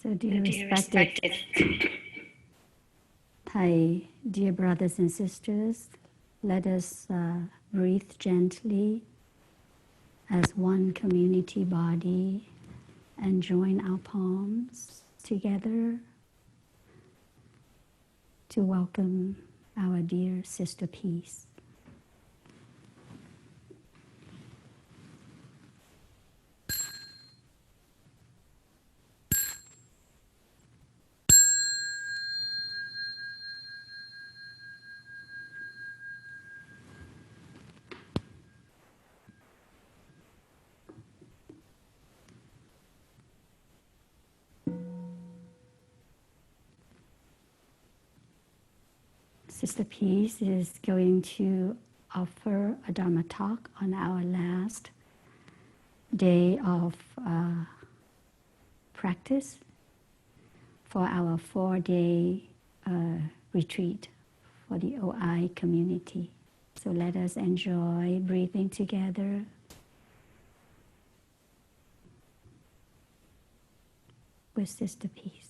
So dear respected Thai, dear brothers and sisters, let us breathe gently as one community body and join our palms together to welcome our dear Sister Peace. Sister Peace is going to offer a Dharma talk on our last day of practice for our 4-day retreat for the OI community. So let us enjoy breathing together. With Sister Peace.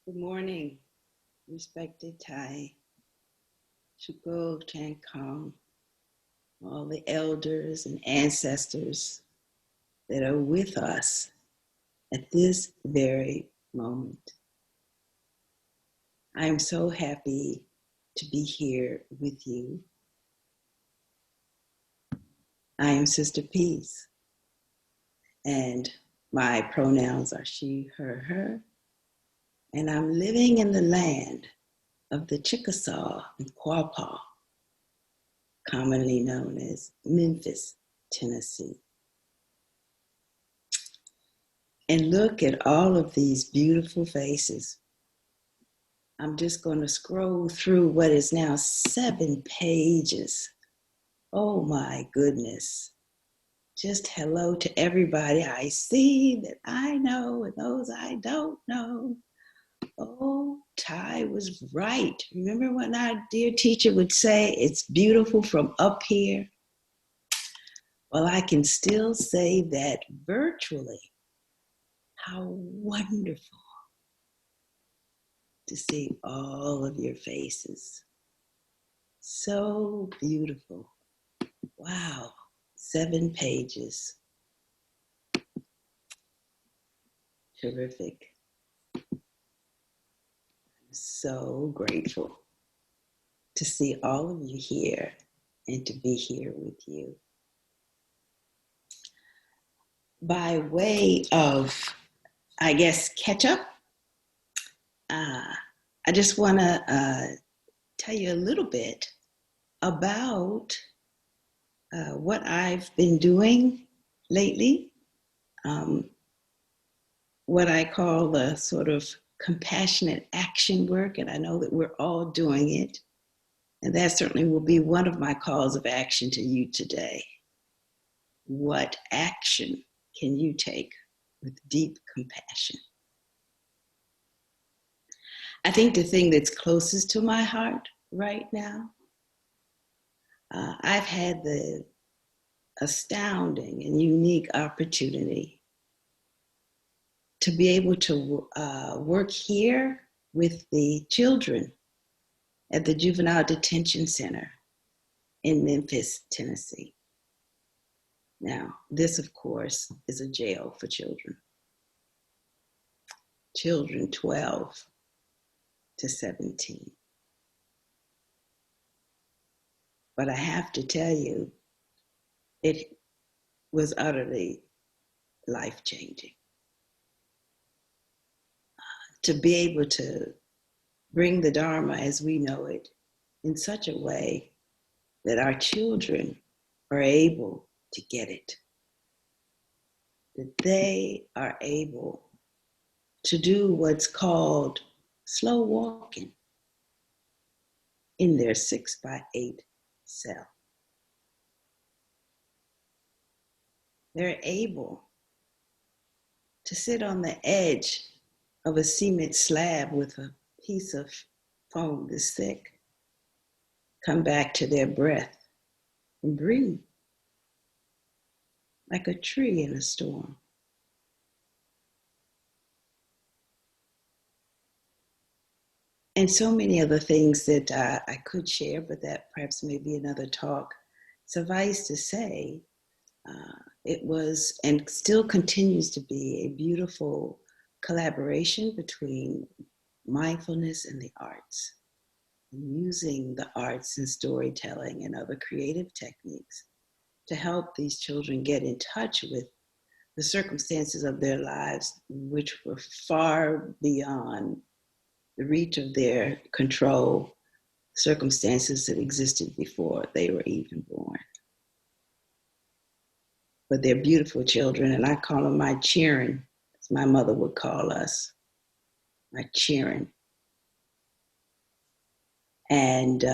Good morning, respected Thai, Shuko, Chan Kong, all the elders and ancestors that are with us at this very moment. I am so happy to be here with you. I am Sister Peace, and my pronouns are she, her, and I'm living in the land of the Chickasaw and Quapaw, commonly known as Memphis, Tennessee. And look at all of these beautiful faces. I'm just going to scroll through what is now 7 pages. Oh my goodness. Just hello to everybody I see that I know and those I don't know. Oh, Ty was right. Remember when our dear teacher would say, it's beautiful from up here? Well, I can still say that virtually. How wonderful to see all of your faces. So beautiful. Wow, 7 pages. Terrific. I'm so grateful to see all of you here and to be here with you. By way of, I guess, catch up, I just want to tell you a little bit about what I've been doing lately, what I call the sort of compassionate action work, and I know that we're all doing it. And that certainly will be one of my calls of action to you today. What action can you take with deep compassion? I think the thing that's closest to my heart right now, I've had the astounding and unique opportunity to be able to work here with the children at the Juvenile Detention Center in Memphis, Tennessee. Now, this, of course, is a jail for children. Children 12 to 17. But I have to tell you, it was utterly life-changing. To be able to bring the Dharma as we know it in such a way that our children are able to get it, that they are able to do what's called slow walking in their 6x8 cell. They're able to sit on the edge of a cement slab with a piece of foam this thick, come back to their breath and breathe like a tree in a storm. And so many other things that I could share, but that perhaps may be another talk. Suffice to say, it was and still continues to be a beautiful collaboration between mindfulness and the arts, and using the arts and storytelling and other creative techniques to help these children get in touch with the circumstances of their lives, which were far beyond the reach of their control, circumstances that existed before they were even born. But they're beautiful children, and I call them my cheering, as my mother would call us, my cheering. And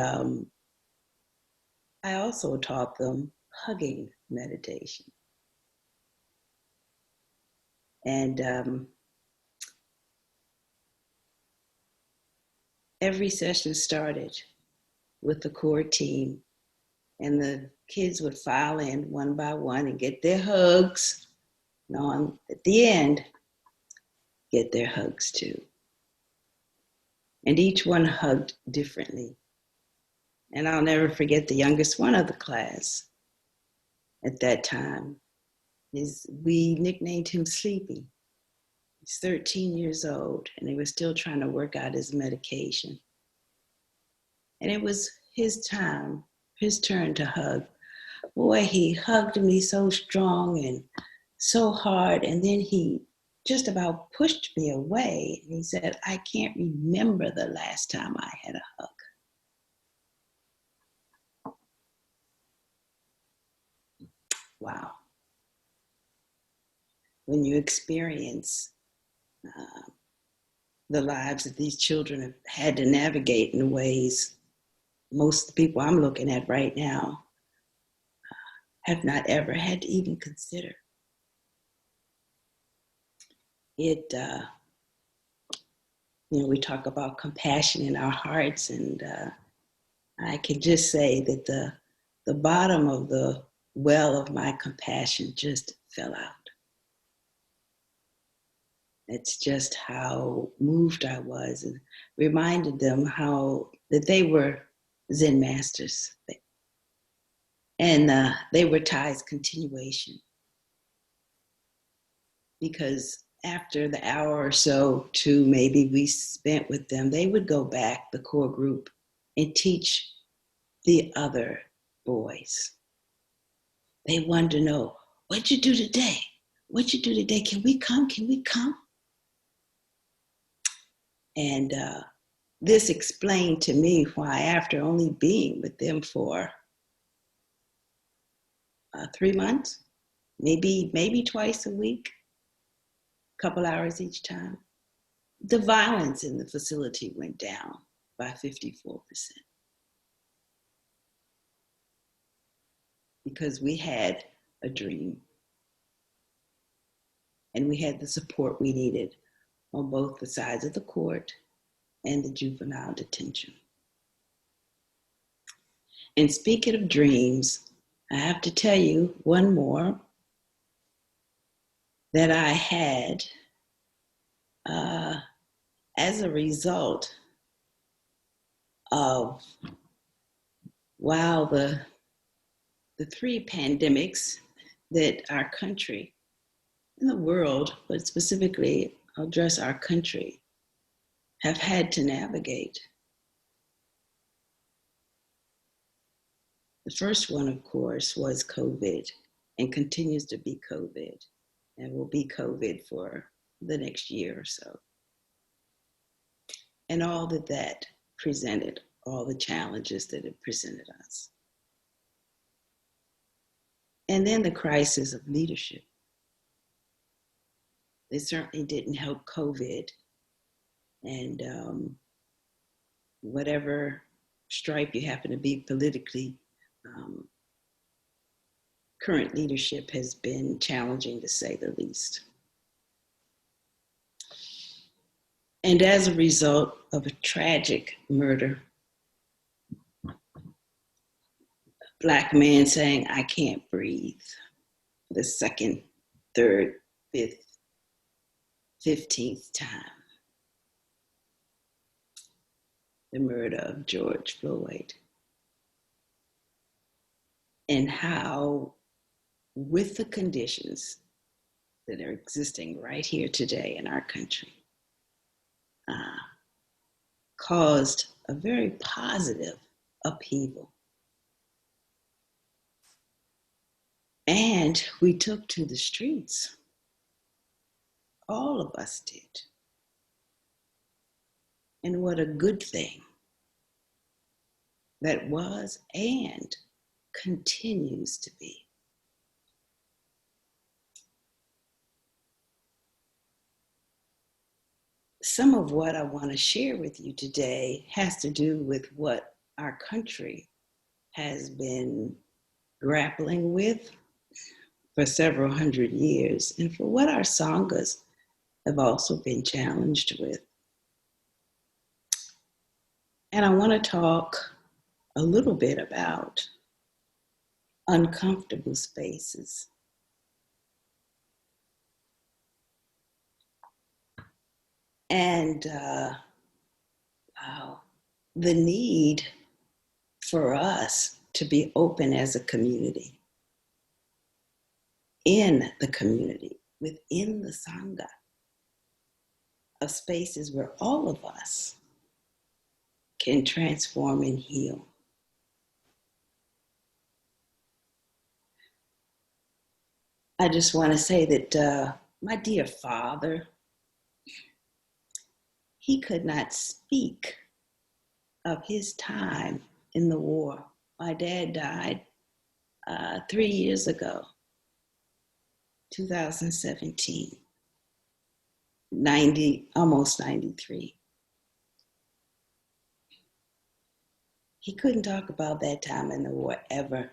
I also taught them hugging meditation. And every session started with the core team, and the kids would file in one by one and get their hugs. And at the end, get their hugs too. And each one hugged differently. And I'll never forget the youngest one of the class at that time. We nicknamed him Sleepy. He's 13 years old, and he was still trying to work out his medication. And it was his time, his turn to hug. Boy, he hugged me so strong and so hard, and then he just about pushed me away. And he said, I can't remember the last time I had a hug. Wow. When you experience the lives that these children have had to navigate in ways most of the people I'm looking at right now have not ever had to even consider. It, we talk about compassion in our hearts, and I can just say that the bottom of the well of my compassion just fell out. It's just how moved I was, and reminded them that they were Zen masters, and they were Thai's continuation. Because after the hour or so, two maybe we spent with them, they would go back, the core group, and teach the other boys. They wanted to know, what'd you do today? What'd you do today? Can we come? Can we come? And this explained to me why, after only being with them for 3 months, maybe twice a week, a couple hours each time, the violence in the facility went down by 54%, because we had a dream and we had the support we needed on both the sides of the court and the juvenile detention. And speaking of dreams, I have to tell you one more that I had as a result of, wow, the three pandemics that our country and the world, but specifically I'll address our country, have had to navigate. The first one, of course, was COVID, and continues to be COVID, and will be COVID for the next year or so. And all that presented, all the challenges that it presented us. And then the crisis of leadership. It certainly didn't help COVID, and whatever stripe you happen to be politically, current leadership has been challenging, to say the least. And as a result of a tragic murder, a Black man saying, "I can't breathe," for the second, third, fifth, 15th time. The murder of George Floyd. And how, with the conditions that are existing right here today in our country, caused a very positive upheaval. And we took to the streets. All of us did. And what a good thing that was and continues to be. Some of what I want to share with you today has to do with what our country has been grappling with for several hundred years, and for what our sanghas have also been challenged with. And I want to talk a little bit about uncomfortable spaces. And the need for us to be open as a community, in the community, within the Sangha, of spaces where all of us can transform and heal. I just want to say that my dear father, he could not speak of his time in the war. My dad died 3 years ago, 2017, almost 93. He couldn't talk about that time in the war ever.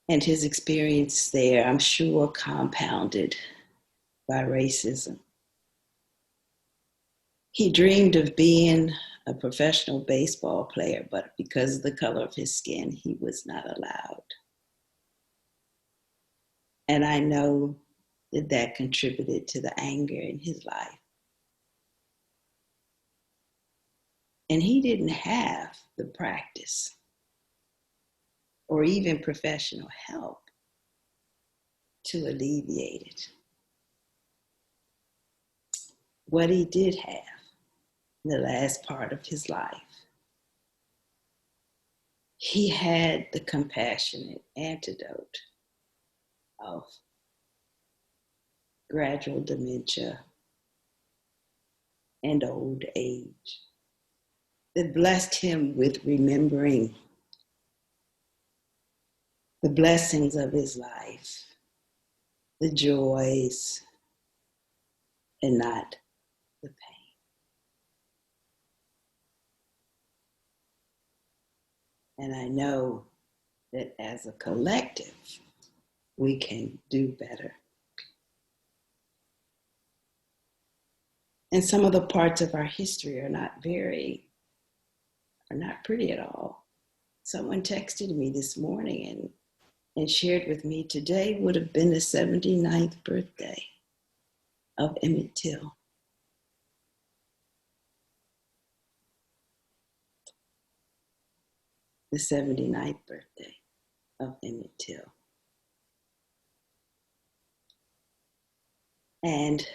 And his experience there, I'm sure, compounded by racism. He dreamed of being a professional baseball player, but because of the color of his skin, he was not allowed. And I know that contributed to the anger in his life. And he didn't have the practice or even professional help to alleviate it. What he did have in the last part of his life, he had the compassionate antidote of gradual dementia, and old age, that blessed him with remembering the blessings of his life, the joys, and not the pain. And I know that as a collective, we can do better. And some of the parts of our history are not pretty at all. Someone texted me this morning and shared with me today would have been the 79th birthday of Emmett Till. The 79th birthday of Emmett Till. And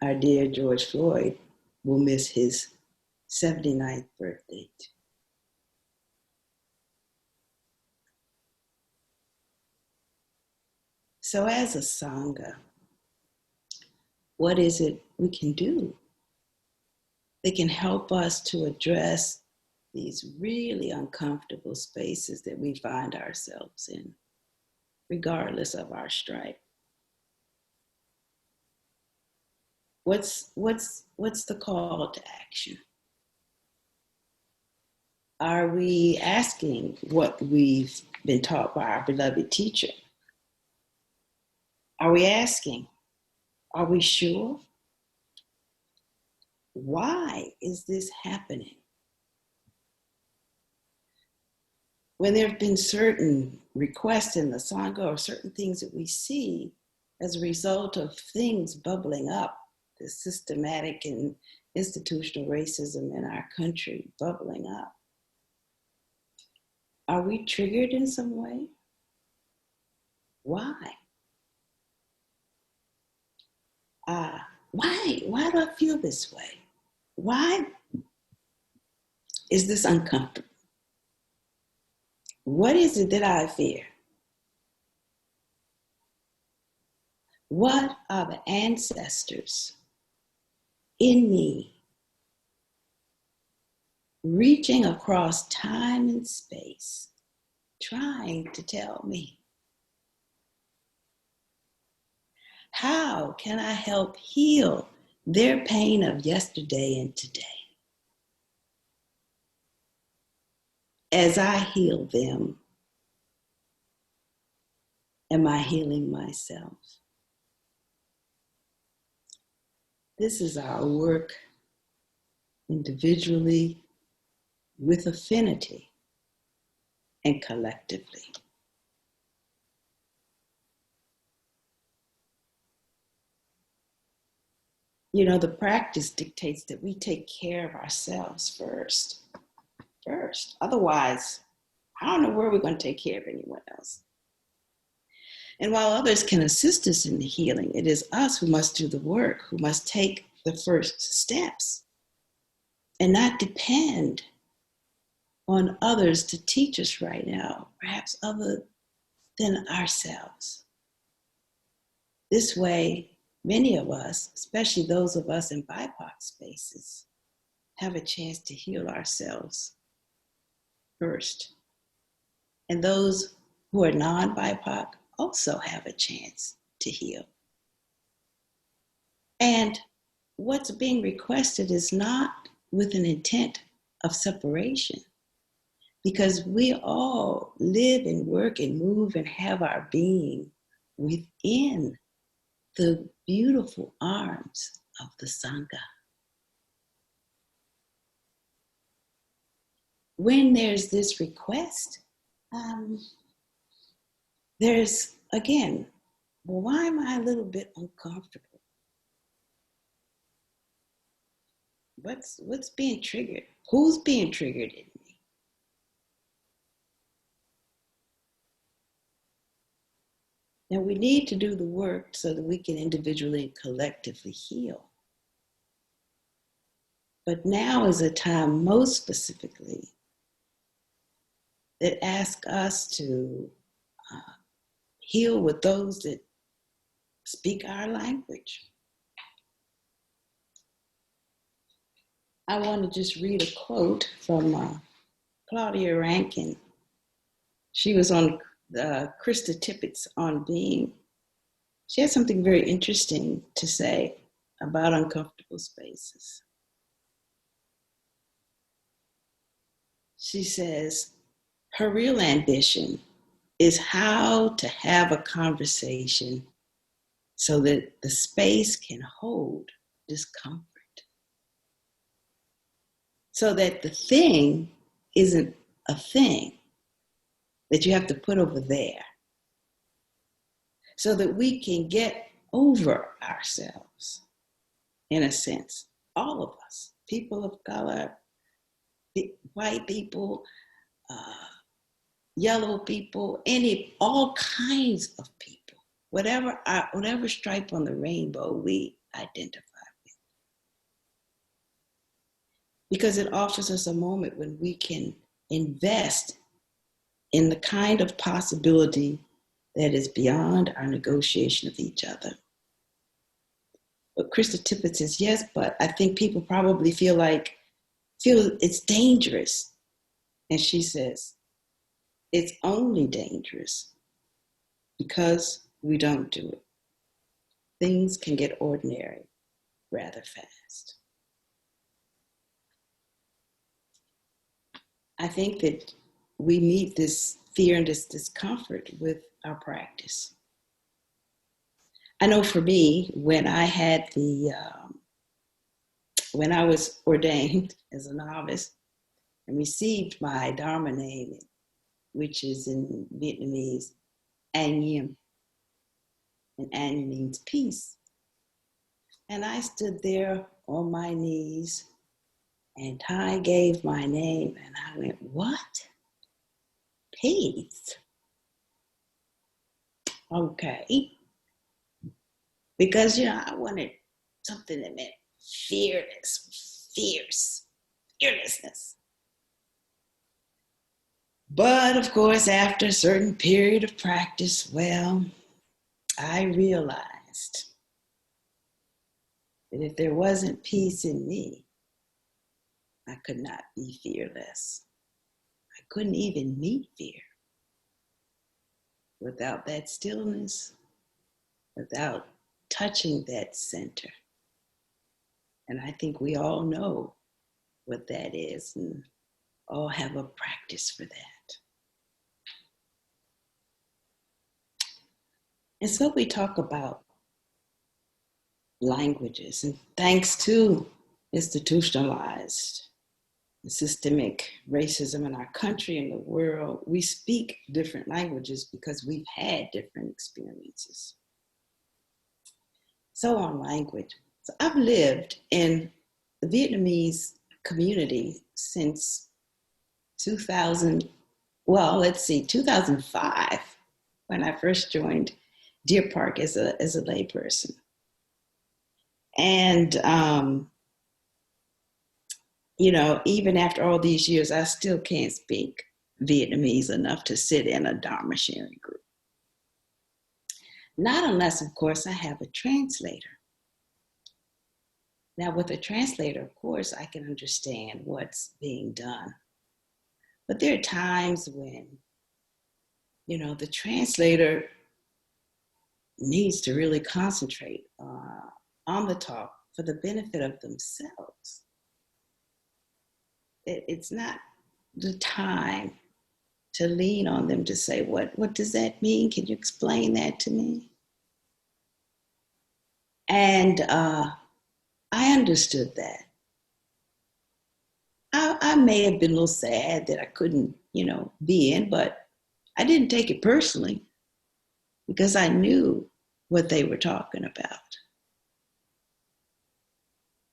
our dear George Floyd will miss his 79th birthday too. So as a Sangha, what is it we can do that can help us to address these really uncomfortable spaces that we find ourselves in, regardless of our stripe? What's the call to action? Are we asking what we've been taught by our beloved teacher? Are we asking? Are we sure? Why is this happening? When there have been certain requests in the Sangha or certain things that we see as a result of things bubbling up, the systematic and institutional racism in our country bubbling up, are we triggered in some way? Why? Why do I feel this way? Why is this uncomfortable? What is it that I fear? What are the ancestors in me reaching across time and space, trying to tell me? How can I help heal their pain of yesterday and today? As I heal them, am I healing myself? This is our work individually, with affinity, and collectively. You know, the practice dictates that we take care of ourselves first. Otherwise, I don't know where we're going to take care of anyone else. And while others can assist us in the healing, it is us who must do the work, who must take the first steps and not depend on others to teach us right now, perhaps other than ourselves. This way, many of us, especially those of us in BIPOC spaces, have a chance to heal ourselves first. And those who are non-BIPOC also have a chance to heal. And what's being requested is not with an intent of separation, because we all live and work and move and have our being within the beautiful arms of the Sangha. When there's this request, there's, again, well, why am I a little bit uncomfortable? What's being triggered? Who's being triggered in me? And we need to do the work so that we can individually and collectively heal. But now is a time, most specifically, that asks us to heal with those that speak our language. I want to just read a quote from Claudia Rankin. She was on Krista Tippett's On Being. She had something very interesting to say about uncomfortable spaces. She says, her real ambition is how to have a conversation so that the space can hold discomfort. So that the thing isn't a thing that you have to put over there. So that we can get over ourselves, in a sense. All of us, people of color, white people, yellow people, all kinds of people. Whatever stripe on the rainbow we identify with. Because it offers us a moment when we can invest in the kind of possibility that is beyond our negotiation of each other. But Krista Tippett says, yes, but I think people probably feel it's dangerous. And she says, it's only dangerous because we don't do it. Things can get ordinary rather fast. I think that we meet this fear and this discomfort with our practice. I know for me, when I was ordained as a novice and received my Dharma name, which is in Vietnamese, An Yim, and An means peace. And I stood there on my knees and Thai gave my name and I went, what? Peace? Okay. Because, I wanted something that meant fearlessness. But of course, after a certain period of practice, well, I realized that if there wasn't peace in me, I could not be fearless. I couldn't even meet fear without that stillness, without touching that center. And I think we all know what that is and all have a practice for that. And so we talk about languages, and thanks to institutionalized systemic racism in our country and the world, we speak different languages because we've had different experiences. So on language, so I've lived in the Vietnamese community since 2005, when I first joined Deer Park as a layperson. And, even after all these years, I still can't speak Vietnamese enough to sit in a Dharma sharing group. Not unless, of course, I have a translator. Now, with a translator, of course, I can understand what's being done. But there are times when, the translator needs to really concentrate on the talk for the benefit of themselves. It's not the time to lean on them to say, what does that mean? Can you explain that to me? And I understood that. I may have been a little sad that I couldn't, be in, but I didn't take it personally because I knew what they were talking about.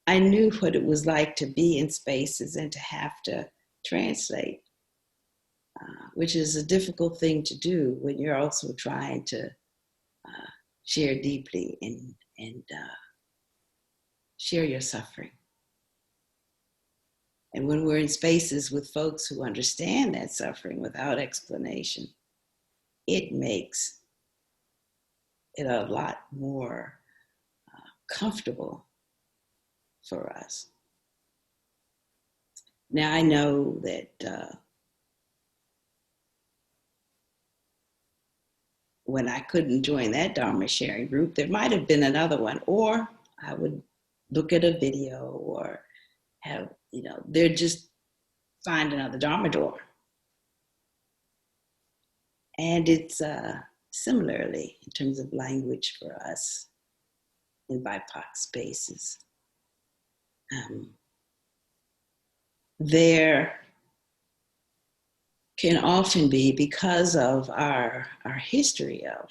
I knew what it was like to be in spaces and to have to translate, which is a difficult thing to do when you're also trying to share deeply and share your suffering. And when we're in spaces with folks who understand that suffering without explanation, it makes it a lot more comfortable for us. Now I know that when I couldn't join that Dharma sharing group, there might have been another one, or I would look at a video or have, they're just find another Dharma door. And it's similarly in terms of language for us in BIPOC spaces. There can often be, because of our history of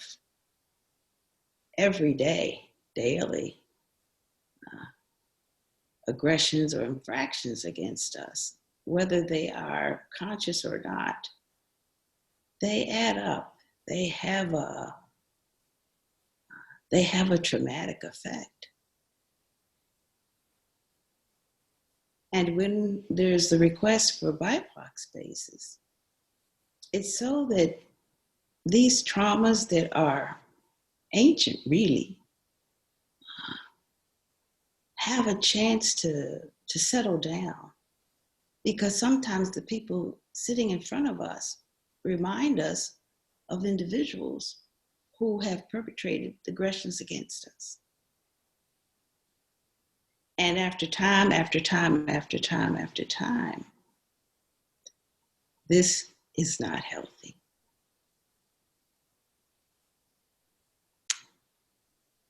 every day, daily aggressions or infractions against us, whether they are conscious or not, they add up. They have a traumatic effect. And when there's the request for BIPOC spaces, it's so that these traumas that are ancient, really, have a chance to settle down. Because sometimes the people sitting in front of us remind us of individuals who have perpetrated aggressions against us. And after time, after time, after time, after time, this is not healthy.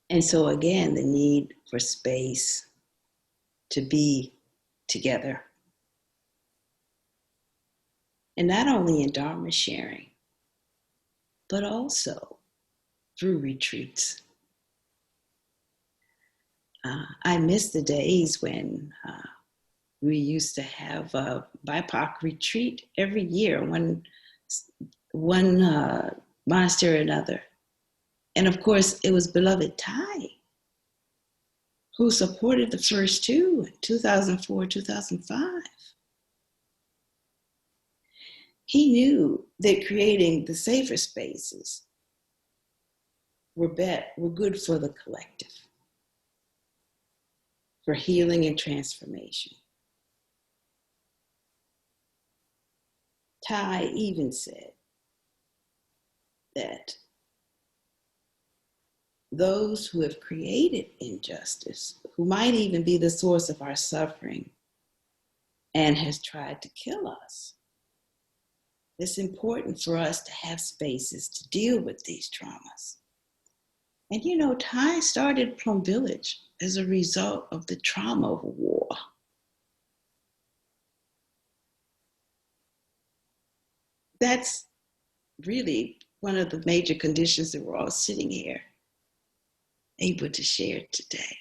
And so again, the need for space to be together. And not only in Dharma sharing, but also through retreats. I miss the days when we used to have a BIPOC retreat every year, one monastery or another. And of course, it was beloved Thai who supported the first two, 2004, 2005. He knew that creating the safer spaces were good for the collective, for healing and transformation. Thai even said that those who have created injustice, who might even be the source of our suffering and has tried to kill us, it's important for us to have spaces to deal with these traumas. And Thai started Plum Village as a result of the trauma of war. That's really one of the major conditions that we're all sitting here able to share today,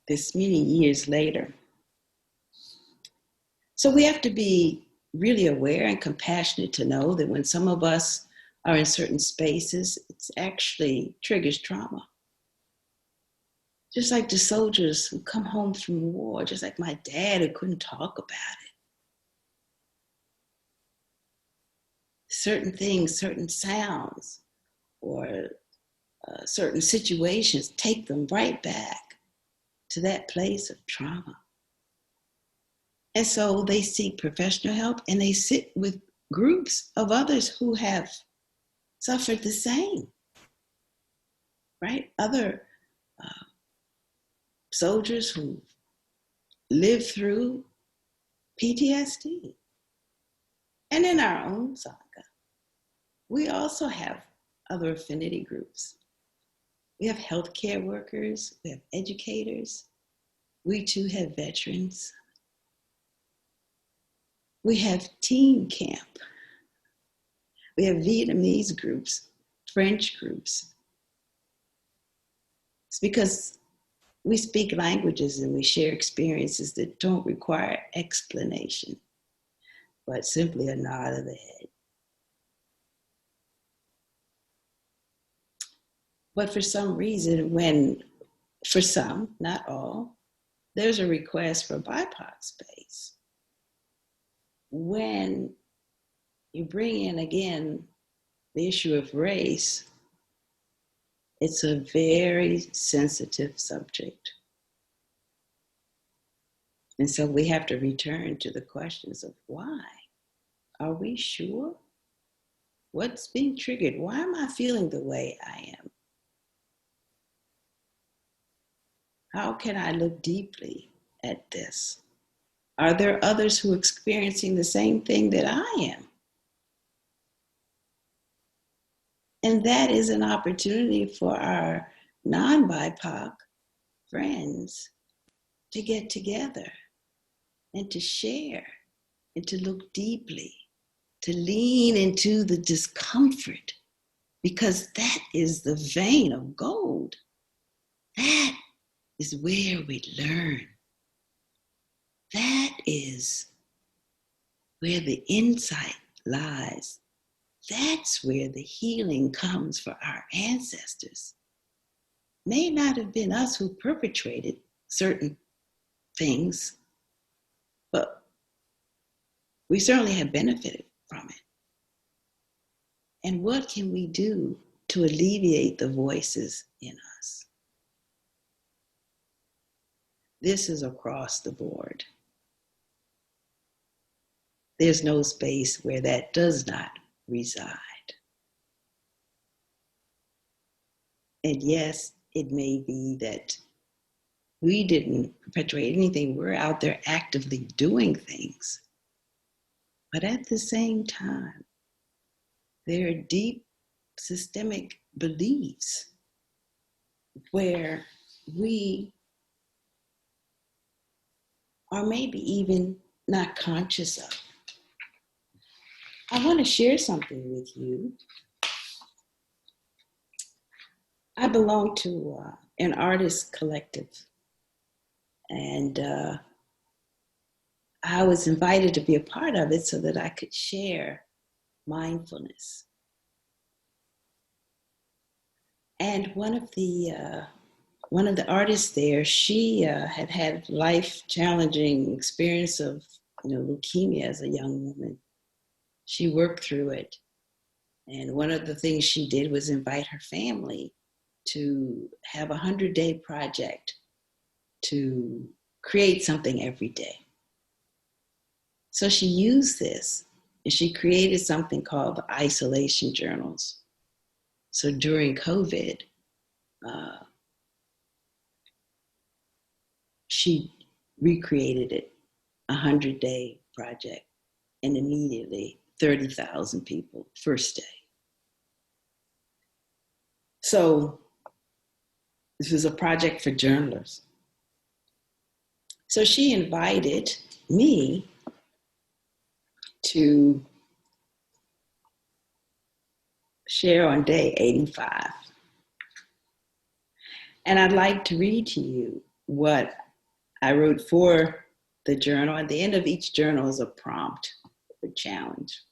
this many years later. So we have to be really aware and compassionate to know that when some of us are in certain spaces, it actually triggers trauma. Just like the soldiers who come home from war, just like my dad who couldn't talk about it. Certain things, certain sounds, or certain situations take them right back to that place of trauma. And so they seek professional help and they sit with groups of others who have suffered the same, right? Other soldiers who lived through PTSD. And in our own Sangha, we also have other affinity groups. We have healthcare workers, we have educators, we too have veterans. We have teen camp. We have Vietnamese groups, French groups. It's because we speak languages and we share experiences that don't require explanation, but simply a nod of the head. But for some reason, for some, not all, there's a request for BIPOC space, when you bring in again the issue of race, it's a very sensitive subject. And so we have to return to the questions of why. Are we sure? What's being triggered? Why am I feeling the way I am? How can I look deeply at this? Are there others who are experiencing the same thing that I am? And that is an opportunity for our non-BIPOC friends to get together and to share and to look deeply, to lean into the discomfort, because that is the vein of gold. That is where we learn. That is where the insight lies. That's where the healing comes for our ancestors. May not have been us who perpetrated certain things, but we certainly have benefited from it. And what can we do to alleviate the voices in us? This is across the board. There's no space where that does not reside. And yes, it may be that we didn't perpetuate anything. We're out there actively doing things. But at the same time, there are deep systemic beliefs where we are maybe even not conscious of. I want to share something with you. I belong to an artist collective, and I was invited to be a part of it so that I could share mindfulness. And one of the artists there, she had had life challenging experience of leukemia as a young woman. She worked through it, and one of the things she did was invite her family to have a 100-day project to create something every day. So she used this and she created something called the isolation journals. So during COVID, she recreated it, a 100-day project, and immediately 30,000 people, first day. So this was a project for journalists. So she invited me to share on day 85. And I'd like to read to you what I wrote for the journal. At the end of each journal is a prompt, a challenge.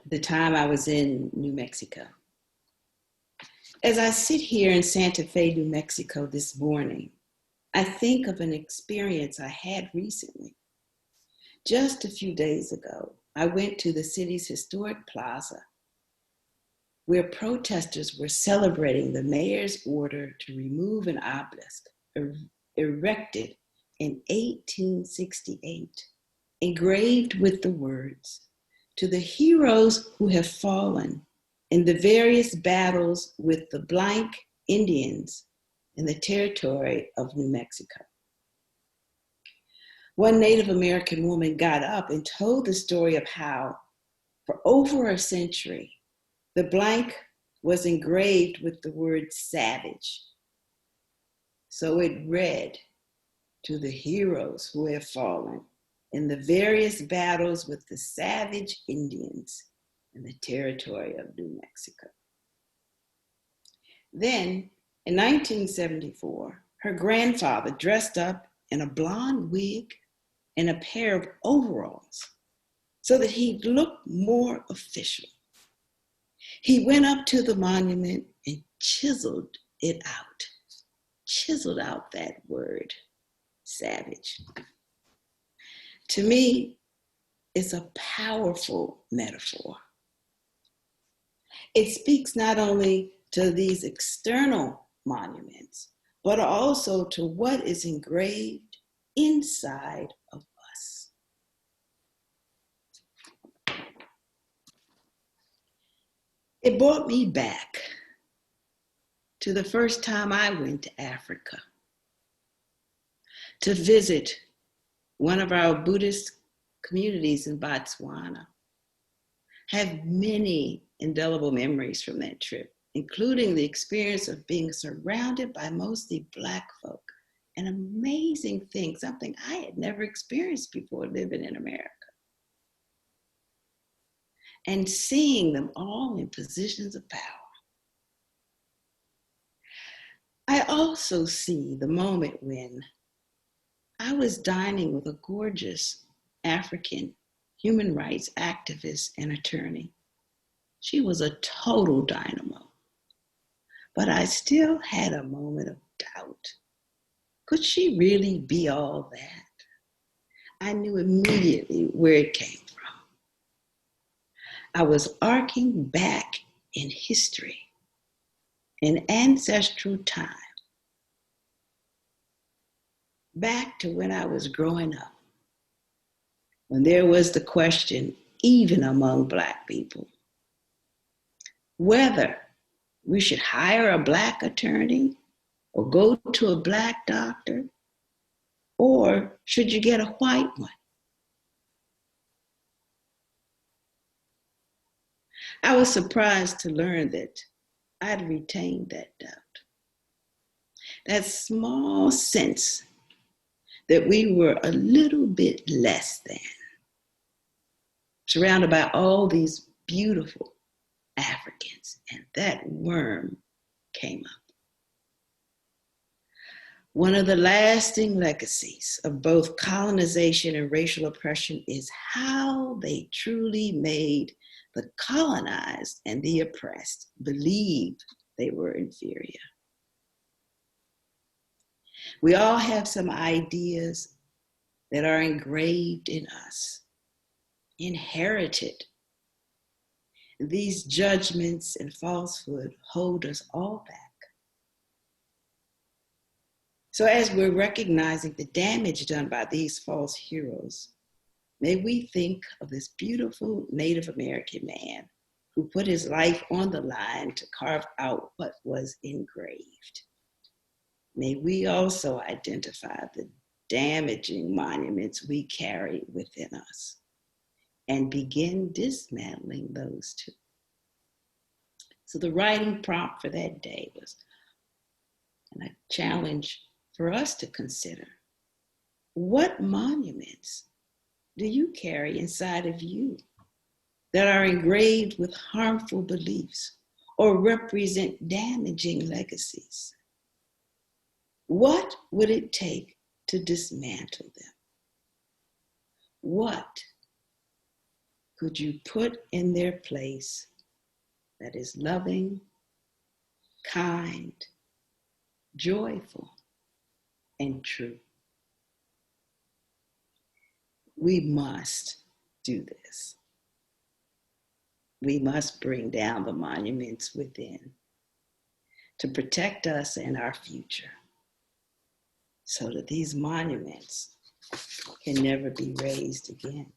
The time I was in New Mexico. As I sit here in Santa Fe, New Mexico this morning, I think of an experience I had recently. Just a few days ago, I went to the city's historic plaza where protesters were celebrating the mayor's order to remove an obelisk erected in 1868, engraved with the words, "To the heroes who have fallen in the various battles with the blank Indians in the territory of New Mexico." One Native American woman got up and told the story of how, for over a century, the blank was engraved with the word savage. So it read, "To the heroes who have fallen in the various battles with the savage Indians in the territory of New Mexico." Then, in 1974, her grandfather dressed up in a blonde wig and a pair of overalls so that he'd look more official. He went up to the monument and chiseled out that word, savage. To me, it's a powerful metaphor. It speaks not only to these external monuments, but also to what is engraved inside of us. It brought me back to the first time I went to Africa to visit one of our Buddhist communities in Botswana. I have many indelible memories from that trip, including the experience of being surrounded by mostly Black folk, an amazing thing, something I had never experienced before living in America. And seeing them all in positions of power. I also see the moment when I was dining with a gorgeous African human rights activist and attorney. She was a total dynamo, but I still had a moment of doubt. Could she really be all that? I knew immediately where it came from. I was arcing back in history, in ancestral time, back to when I was growing up, when there was the question, even among Black people, whether we should hire a Black attorney or go to a Black doctor, or should you get a white one? I was surprised to learn that I'd retained that doubt, that small sense that we were a little bit less than, surrounded by all these beautiful Africans, and that worm came up. One of the lasting legacies of both colonization and racial oppression is how they truly made the colonized and the oppressed believe they were inferior. We all have some ideas that are engraved in us, inherited. These judgments and falsehood hold us all back. So as we're recognizing the damage done by these false heroes, may we think of this beautiful Native American man who put his life on the line to carve out what was engraved. May we also identify the damaging monuments we carry within us and begin dismantling those too. So the writing prompt for that day was, and a challenge for us to consider, what monuments do you carry inside of you that are engraved with harmful beliefs or represent damaging legacies? What would it take to dismantle them? What could you put in their place that is loving, kind, joyful, and true? We must do this. We must bring down the monuments within to protect us and our future so that these monuments can never be raised again.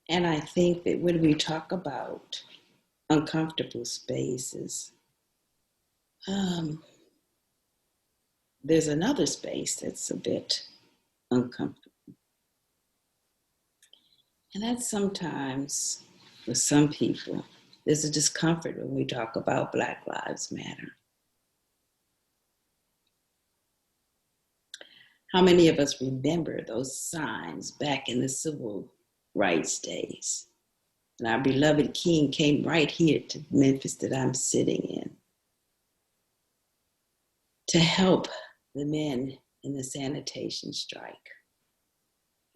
And I think that when we talk about uncomfortable spaces, there's another space that's a bit uncomfortable. And that's sometimes, for some people, there's a discomfort when we talk about Black Lives Matter. How many of us remember those signs back in the civil rights days? And our beloved king came right here to Memphis that I'm sitting in to help the men in the sanitation strike.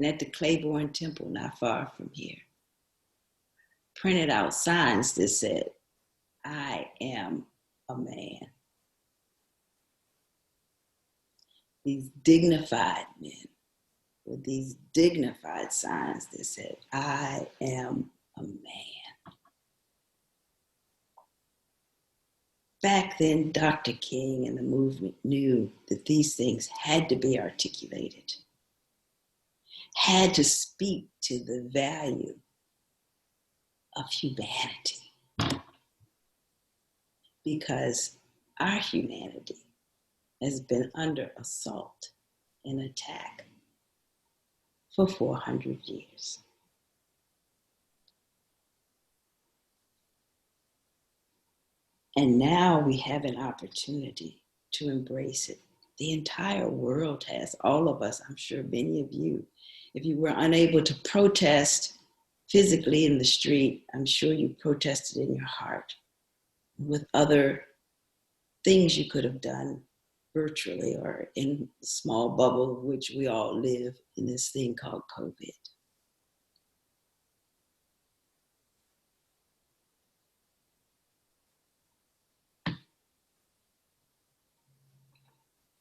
And at the Claiborne Temple, not far from here, printed out signs that said, I am a man. These dignified men with these dignified signs that said, I am a man. Back then, Dr. King and the movement knew that these things had to be articulated, had to speak to the value of humanity, because our humanity has been under assault and attack for 400 years. And now we have an opportunity to embrace it. The entire world has, all of us, I'm sure many of you. If you were unable to protest physically in the street, I'm sure you protested in your heart with other things you could have done virtually or in a small bubble of which we all live in this thing called COVID.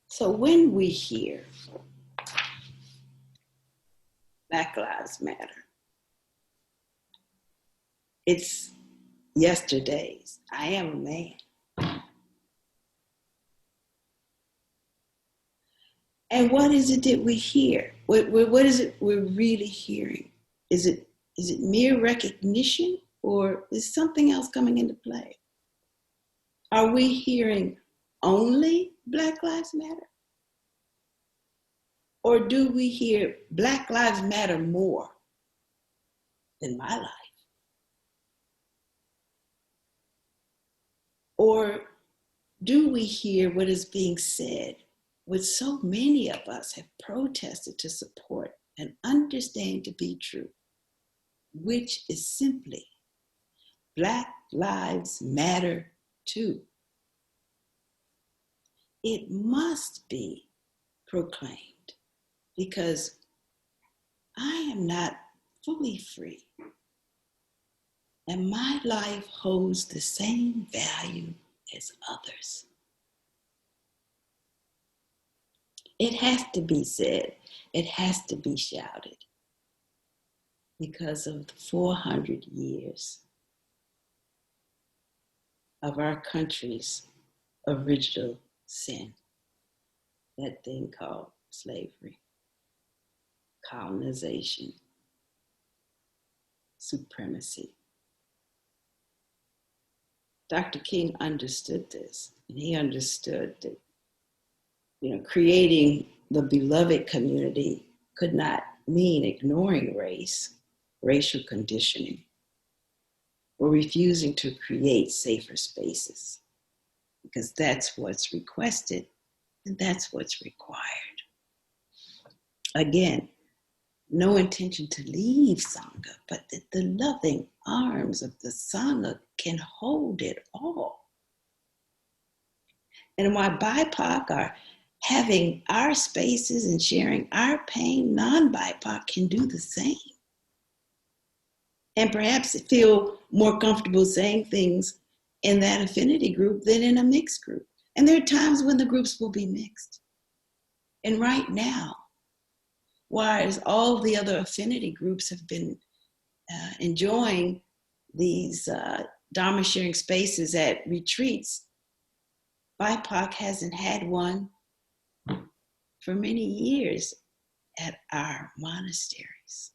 So when we hear Black Lives Matter, it's yesterday's I am a man. And what is it that we hear? What is it we're really hearing? Is it mere recognition, or is something else coming into play? Are we hearing only Black Lives Matter? Or do we hear Black Lives Matter more than my life? Or do we hear what is being said, what so many of us have protested to support and understand to be true, which is simply Black Lives Matter too? It must be proclaimed, because I am not fully free, and my life holds the same value as others. It has to be said, it has to be shouted, because of the 400 years of our country's original sin, that thing called slavery, colonization, supremacy. Dr. King understood this, and he understood that, creating the beloved community could not mean ignoring race, racial conditioning, or refusing to create safer spaces, because that's what's requested and that's what's required. Again, no intention to leave Sangha, but that the loving arms of the Sangha can hold it all. And while BIPOC are having our spaces and sharing our pain, non-BIPOC can do the same. And perhaps feel more comfortable saying things in that affinity group than in a mixed group. And there are times when the groups will be mixed. And right now, whereas all the other affinity groups have been enjoying these Dharma sharing spaces at retreats, BIPOC hasn't had one for many years at our monasteries.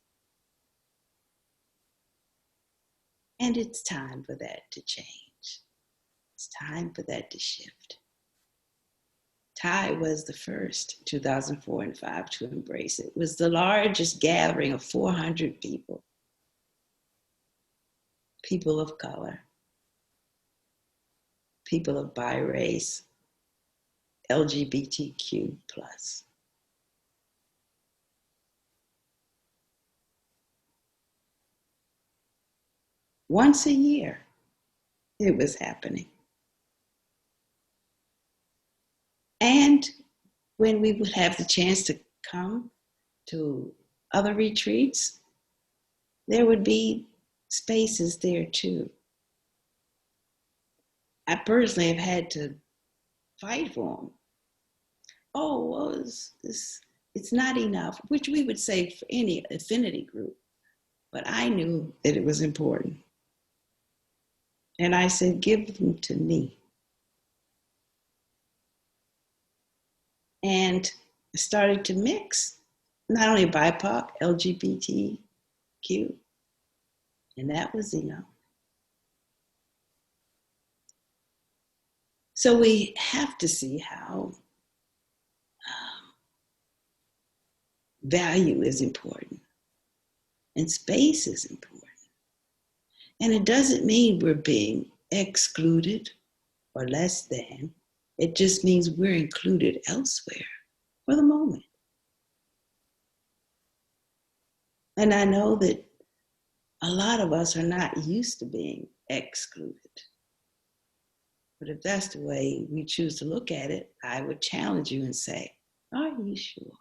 And it's time for that to change. It's time for that to shift. Thai was the first, 2004 and 5, to embrace it. It was the largest gathering of 400 people, people of color, people of bi race, LGBTQ+. Once a year, it was happening. And when we would have the chance to come to other retreats, there would be spaces there too. I personally have had to fight for them. Oh, well, is It's not enough, which we would say for any affinity group. But I knew that it was important. And I said, give them to me. And I started to mix not only BIPOC, LGBTQ, and that was enough. So we have to see how value is important and space is important. And it doesn't mean we're being excluded or less than. It just means we're included elsewhere for the moment. And I know that a lot of us are not used to being excluded. But if that's the way we choose to look at it, I would challenge you and say, are you sure?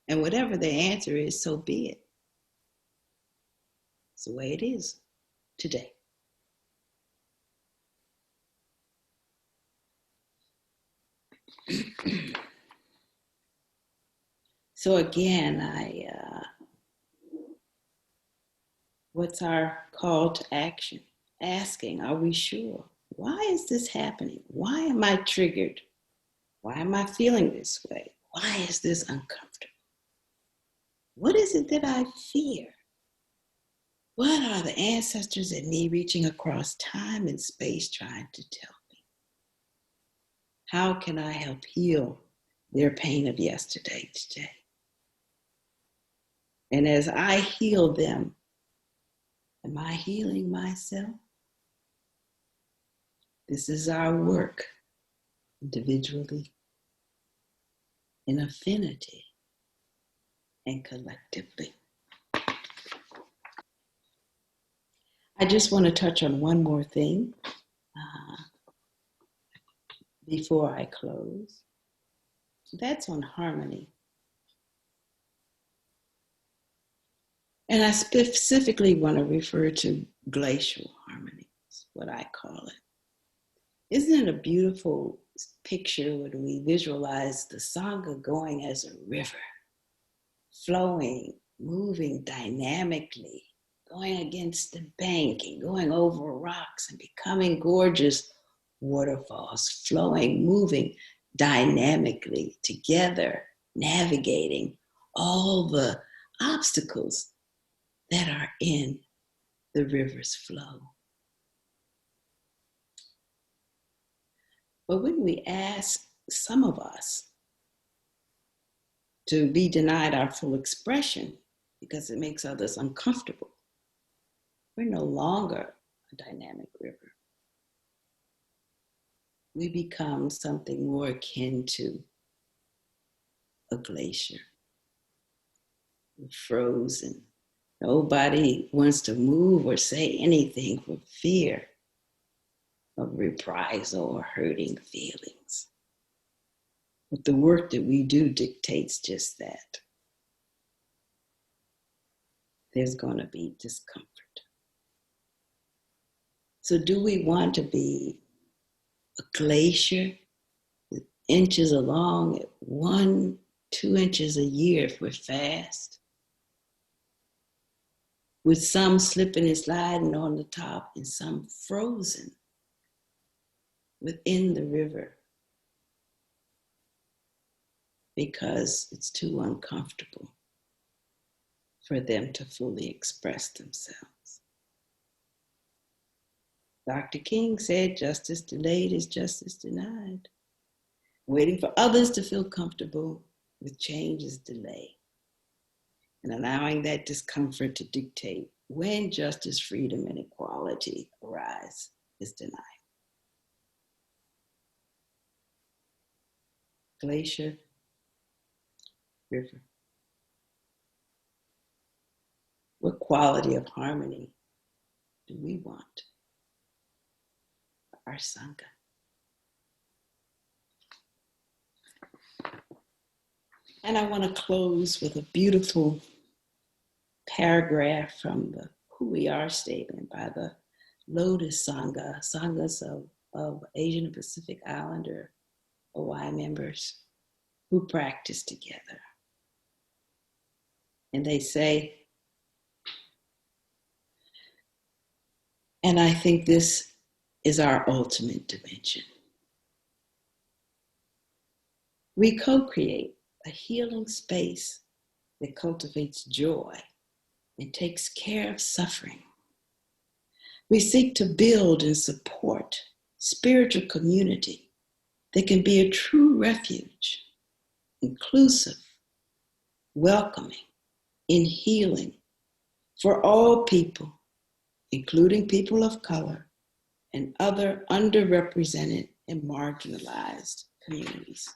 And whatever the answer is, so be it. It's the way it is today. So again, what's our call to action? Asking, are we sure? Why is this happening? Why am I triggered? Why am I feeling this way? Why is this uncomfortable? What is it that I fear? What are the ancestors in me reaching across time and space trying to tell me? How can I help heal their pain of yesterday today? And as I heal them, am I healing myself? This is our work, individually, in affinity, and collectively. I just want to touch on one more thing before I close. That's on harmony. And I specifically want to refer to glacial harmony, is what I call it. Isn't it a beautiful picture when we visualize the Sangha going as a river, flowing, moving dynamically, going against the bank and going over rocks and becoming gorgeous waterfalls, flowing, moving dynamically together, navigating all the obstacles that are in the river's flow. But when we ask some of us to be denied our full expression because it makes others uncomfortable, we're no longer a dynamic river. We become something more akin to a glacier. We're frozen. Nobody wants to move or say anything for fear of reprisal or hurting feelings. But the work that we do dictates just that. There's going to be discomfort. So do we want to be a glacier with inches along at 1-2 inches a year if we're fast, with some slipping and sliding on the top and some frozen within the river because it's too uncomfortable for them to fully express themselves? Dr. King said, justice delayed is justice denied. Waiting for others to feel comfortable with change is delay. And allowing that discomfort to dictate when justice, freedom, and equality arise is denied. Glacier, river. What quality of harmony do we want for our Sangha? And I want to close with a beautiful paragraph from the Who We Are statement by the Lotus Sangha, Sanghas of Asian and Pacific Islander OI members. who practice together. And they say, and I think this is our ultimate dimension. We co-create a healing space that cultivates joy and takes care of suffering. We seek to build and support spiritual community that can be a true refuge, inclusive, welcoming, and healing for all people, including people of color and other underrepresented and marginalized communities.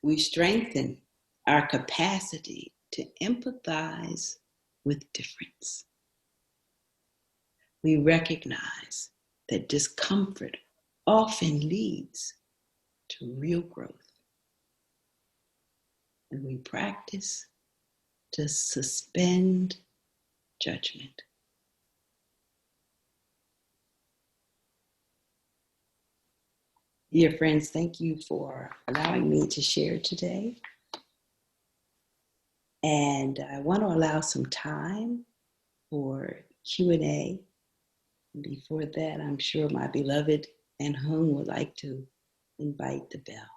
We strengthen our capacity to empathize with difference. We recognize that discomfort often leads to real growth. And we practice to suspend judgment. Dear friends, thank you for allowing me to share today. And I want to allow some time for Q&A. Before that, I'm sure my beloved and Hung would like to invite the bell.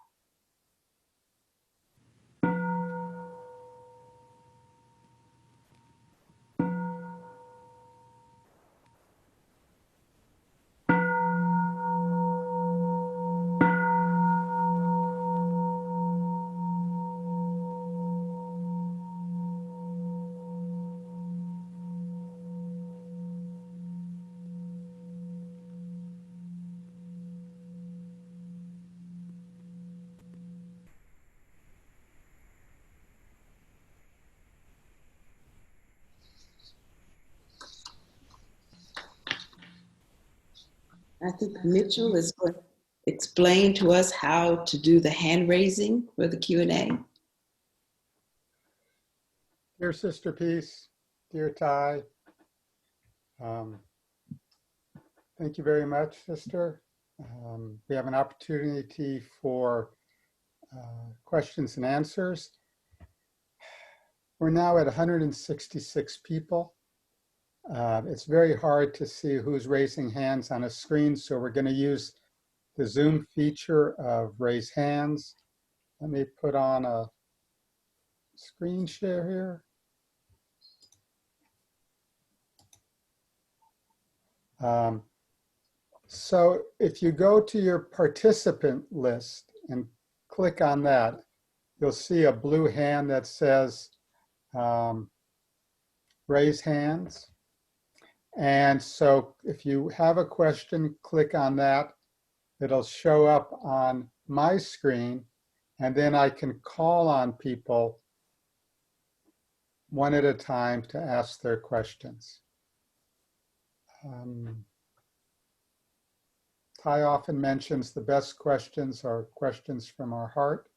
I think Mitchell is going to explain to us how to do the hand raising for the Q&A. Dear Sister Peace, dear Ty, thank you very much, Sister. We have an opportunity for questions and answers. We're now at 166 people. It's very hard to see who's raising hands on a screen, so we're going to use the Zoom feature of raise hands. Let me put on a screen share here. So if you go to your participant list and click on that, you'll see a blue hand that says raise hands. And so if you have a question, click on that. It'll show up on my screen, and then I can call on people one at a time to ask their questions. Ty often mentions the best questions are questions from our heart,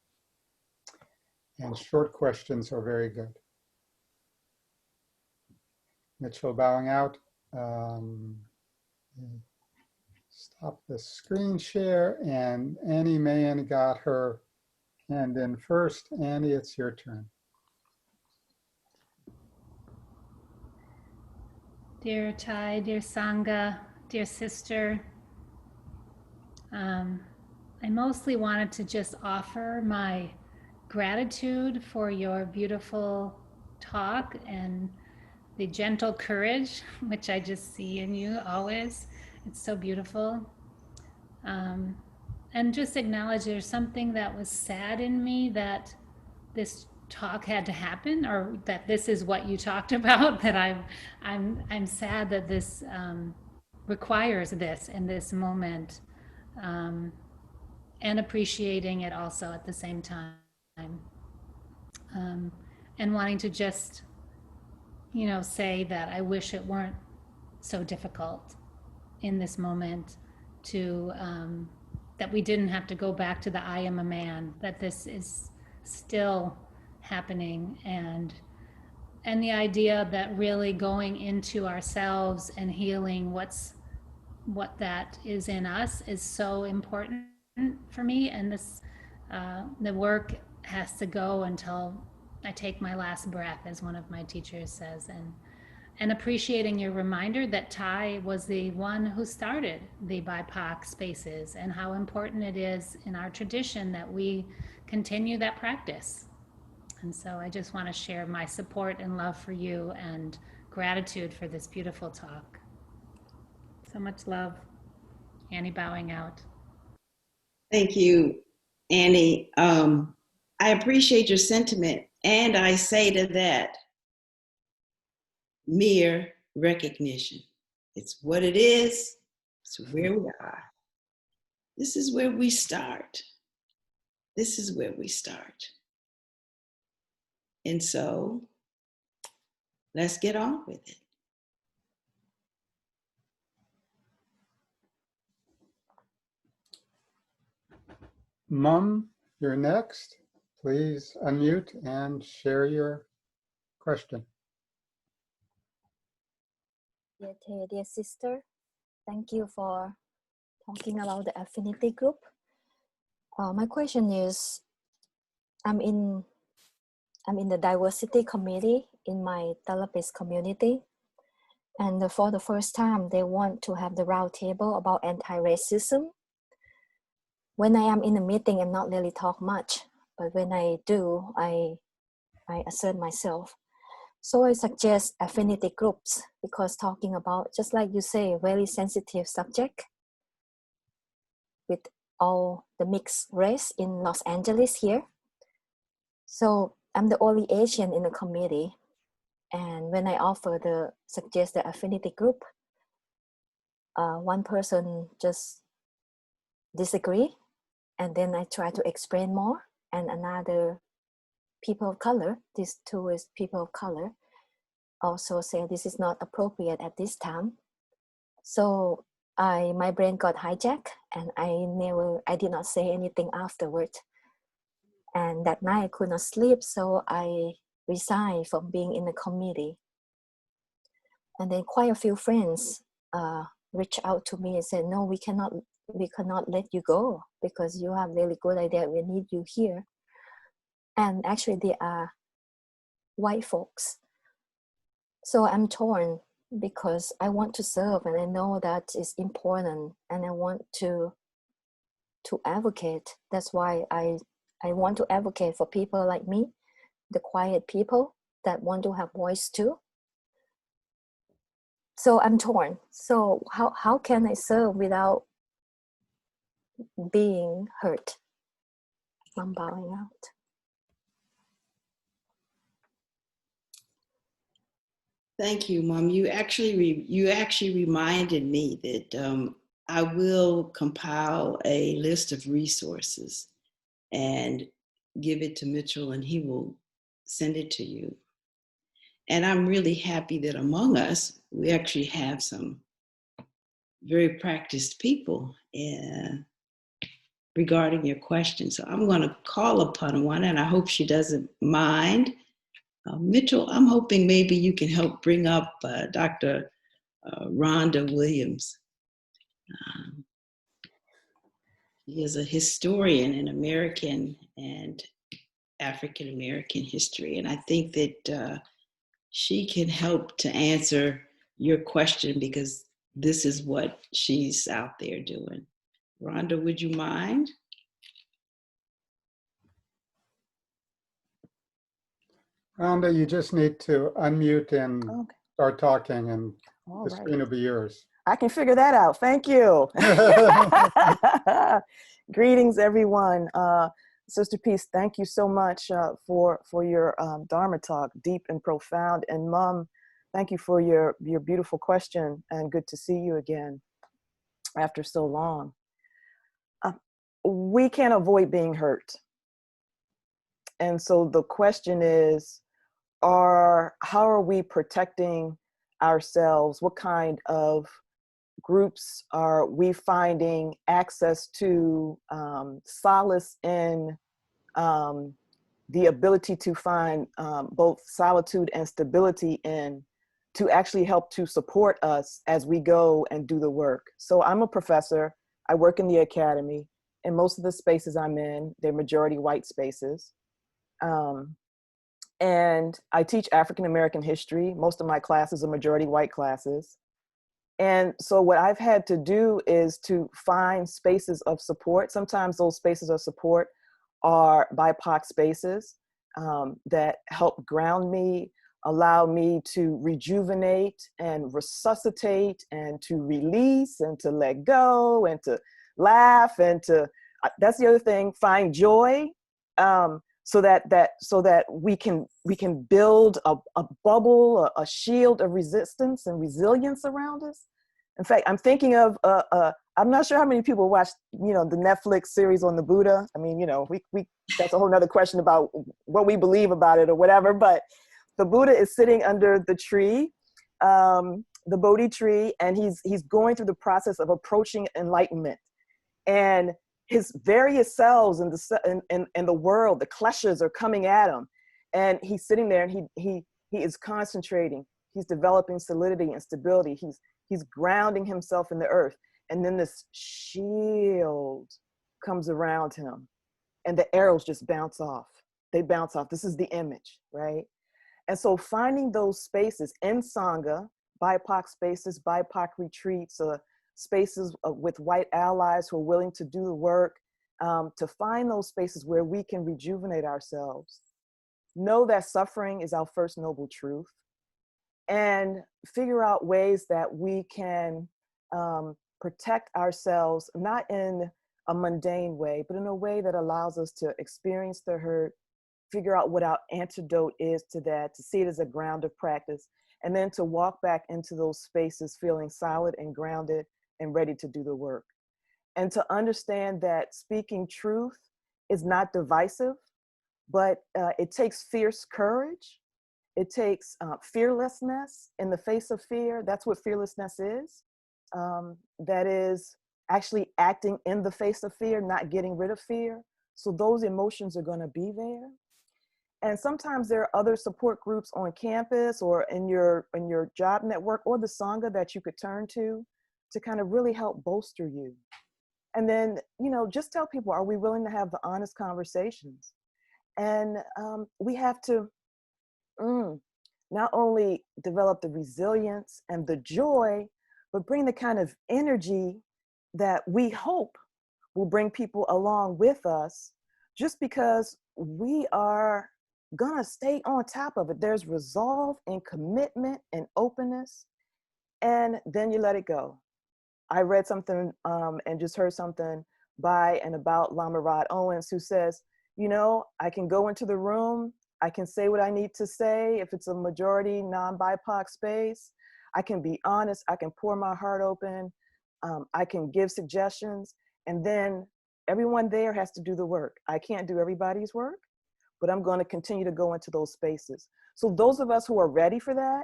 and short questions are very good. Mitchell bowing out. Stop the screen share, and Annie Mahan got her hand in first. Annie, it's your turn. Dear Ty, dear Sangha, dear sister, I mostly wanted to just offer my gratitude for your beautiful talk and the gentle courage, which I just see in you always. It's so beautiful. And just acknowledge there's something that was sad in me that this talk had to happen, or that this is what you talked about, that I'm sad that this requires this in this moment, and appreciating it also at the same time, and wanting to just say that I wish it weren't so difficult in this moment, to that we didn't have to go back to the I am a man, that this is still happening, and the idea that really going into ourselves and healing what that is in us is so important for me. And this The work has to go until I take my last breath, as one of my teachers says, and appreciating your reminder that Ty was the one who started the BIPOC spaces, and how important it is in our tradition that we continue that practice. And so I just want to share my support and love for you and gratitude for this beautiful talk. So much love. Annie bowing out. Thank you, Annie. I appreciate your sentiment, and I say to that, mere recognition. It's what it is. It's where we are. This is where we start. This is where we start. And so let's get on with it. Mum, you're next. Please unmute and share your question. Dear sister, thank you for talking about the affinity group. My question is, I'm in the diversity committee in my therapist community, and for the first time, they want to have the round table about anti-racism. When I am in a meeting, I'm not really talk much, but when I do, I assert myself. So I suggest affinity groups, because talking about, just like you say, a very sensitive subject with all the mixed race in Los Angeles here. So I'm the only Asian in the committee. And when I suggest the affinity group, one person just disagree. And then I try to explain more. And another people of color, these two is people of color, also say this is not appropriate at this time. So my brain got hijacked, and I did not say anything afterward. And that night I could not sleep, so I resigned from being in the committee. And then quite a few friends reached out to me and said, no, we cannot let you go, because you have really good idea. We need you here. And actually they are white folks. So I'm torn, because I want to serve, and I know that is important, and I want to advocate. That's why I want to advocate for people like me, the quiet people that want to have voice too. So I'm torn. So how can I serve without being hurt? I'm bowing out. Thank you, Mom. You actually reminded me that I will compile a list of resources and give it to Mitchell, and he will send it to you. And I'm really happy that among us, we actually have some very practiced people regarding your question. So I'm going to call upon one, and I hope she doesn't mind. Mitchell, I'm hoping maybe you can help bring up Dr. Rhonda Williams. He is a historian in American and African American history, and I think that she can help to answer your question, because this is what she's out there doing. Rhonda, would you mind? Rhonda, you just need to unmute and Okay. start talking, and All the right. screen will be yours. I can figure that out. Thank you. Greetings, everyone. Sister Peace, thank you so much for your Dharma talk, deep and profound. And Mom, thank you for your beautiful question, and good to see you again after so long. We can't avoid being hurt. And so the question is, how are we protecting ourselves? What kind of groups are we finding access to solace in, the ability to find both solitude and stability in, to actually help to support us as we go and do the work? So I'm a professor. I work in the academy. in most of the spaces I'm in, they're majority white spaces. And I teach African American history. Most of my classes are majority white classes. And so what I've had to do is to find spaces of support. Sometimes those spaces of support are BIPOC spaces that help ground me, allow me to rejuvenate and resuscitate and to release and to let go and to laugh and to, that's the other thing, find joy. So that we can build a bubble, a shield of resistance and resilience around us. In fact, I'm thinking of I'm not sure how many people watch, the Netflix series on the Buddha. I mean, we that's a whole nother question about what we believe about it or whatever. But the Buddha is sitting under the tree, the Bodhi tree, and he's going through the process of approaching enlightenment. And his various selves in the world, the kleshas are coming at him, and he's sitting there and he is concentrating. He's developing solidity and stability. He's grounding himself in the earth, and then this shield comes around him, and the arrows just bounce off. They bounce off. This is the image, right? And so finding those spaces in Sangha, BIPOC spaces, BIPOC retreats, spaces with white allies who are willing to do the work, to find those spaces where we can rejuvenate ourselves. Know that suffering is our first noble truth, and figure out ways that we can protect ourselves, not in a mundane way, but in a way that allows us to experience the hurt, figure out what our antidote is to that, to see it as a ground of practice, and then to walk back into those spaces feeling solid and grounded and ready to do the work. And to understand that speaking truth is not divisive, but it takes fierce courage. It takes fearlessness in the face of fear. That's what fearlessness is. That is actually acting in the face of fear, not getting rid of fear. So those emotions are going to be there. And sometimes there are other support groups on campus or in your job network or the Sangha that you could turn to kind of really help bolster you. And then, just tell people, are we willing to have the honest conversations? And we have to not only develop the resilience and the joy, but bring the kind of energy that we hope will bring people along with us, just because we are gonna stay on top of it. There's resolve and commitment and openness, and then you let it go. I read something and just heard something by and about Lama Rod Owens, who says, I can go into the room, I can say what I need to say if it's a majority non-BIPOC space. I can be honest, I can pour my heart open, I can give suggestions, and then everyone there has to do the work. I can't do everybody's work, but I'm going to continue to go into those spaces. So those of us who are ready for that,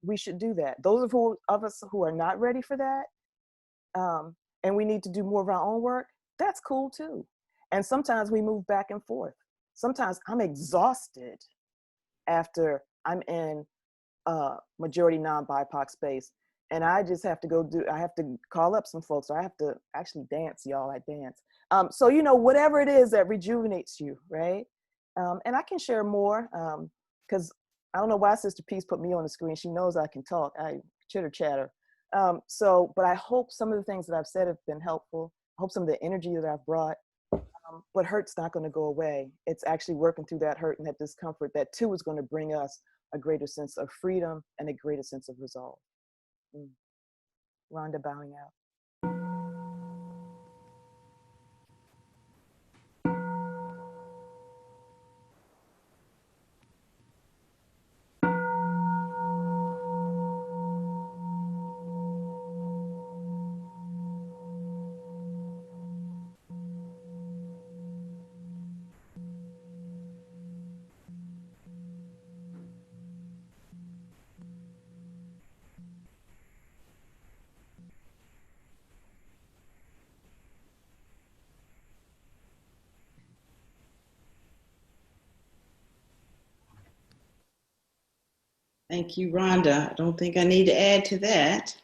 we should do that. Those of us who are not ready for that, and we need to do more of our own work, that's cool too. And sometimes we move back and forth. Sometimes I'm exhausted after I'm in a majority non-BIPOC space, and I just have to I have to call up some folks, or I have to actually dance, y'all, I dance. So, whatever it is that rejuvenates you, right? And I can share more, because I don't know why Sister Peace put me on the screen. She knows I can talk, I chitter chatter. But I hope some of the things that I've said have been helpful. I hope some of the energy that I've brought, but hurt's not going to go away. It's actually working through that hurt and that discomfort that too is going to bring us a greater sense of freedom and a greater sense of resolve. Rhonda bowing out. Thank you, Rhonda. I don't think I need to add to that.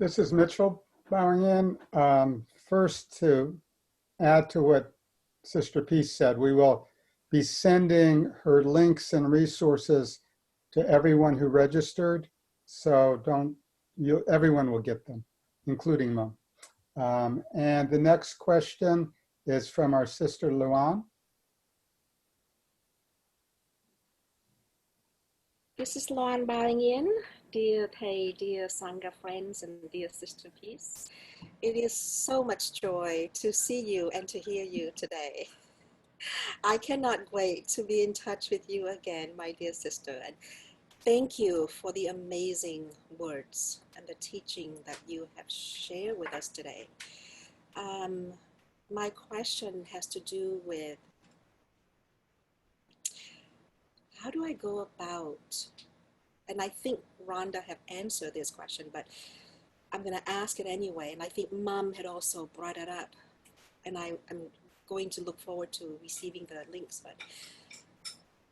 This is Mitchell bowing in. First, to add to what Sister Peace said, we will be sending her links and resources to everyone who registered. So everyone will get them, including Mom. And the next question is from our sister Luan. This is Loan bowing in. Dear Thay, dear Sangha friends, and dear Sister Peace. It is so much joy to see you and to hear you today. I cannot wait to be in touch with you again, my dear sister. And thank you for the amazing words and the teaching that you have shared with us today. My question has to do with how do I go about, and I think Rhonda have answered this question, but I'm going to ask it anyway. And I think Mom had also brought it up, and I'm going to look forward to receiving the links. But,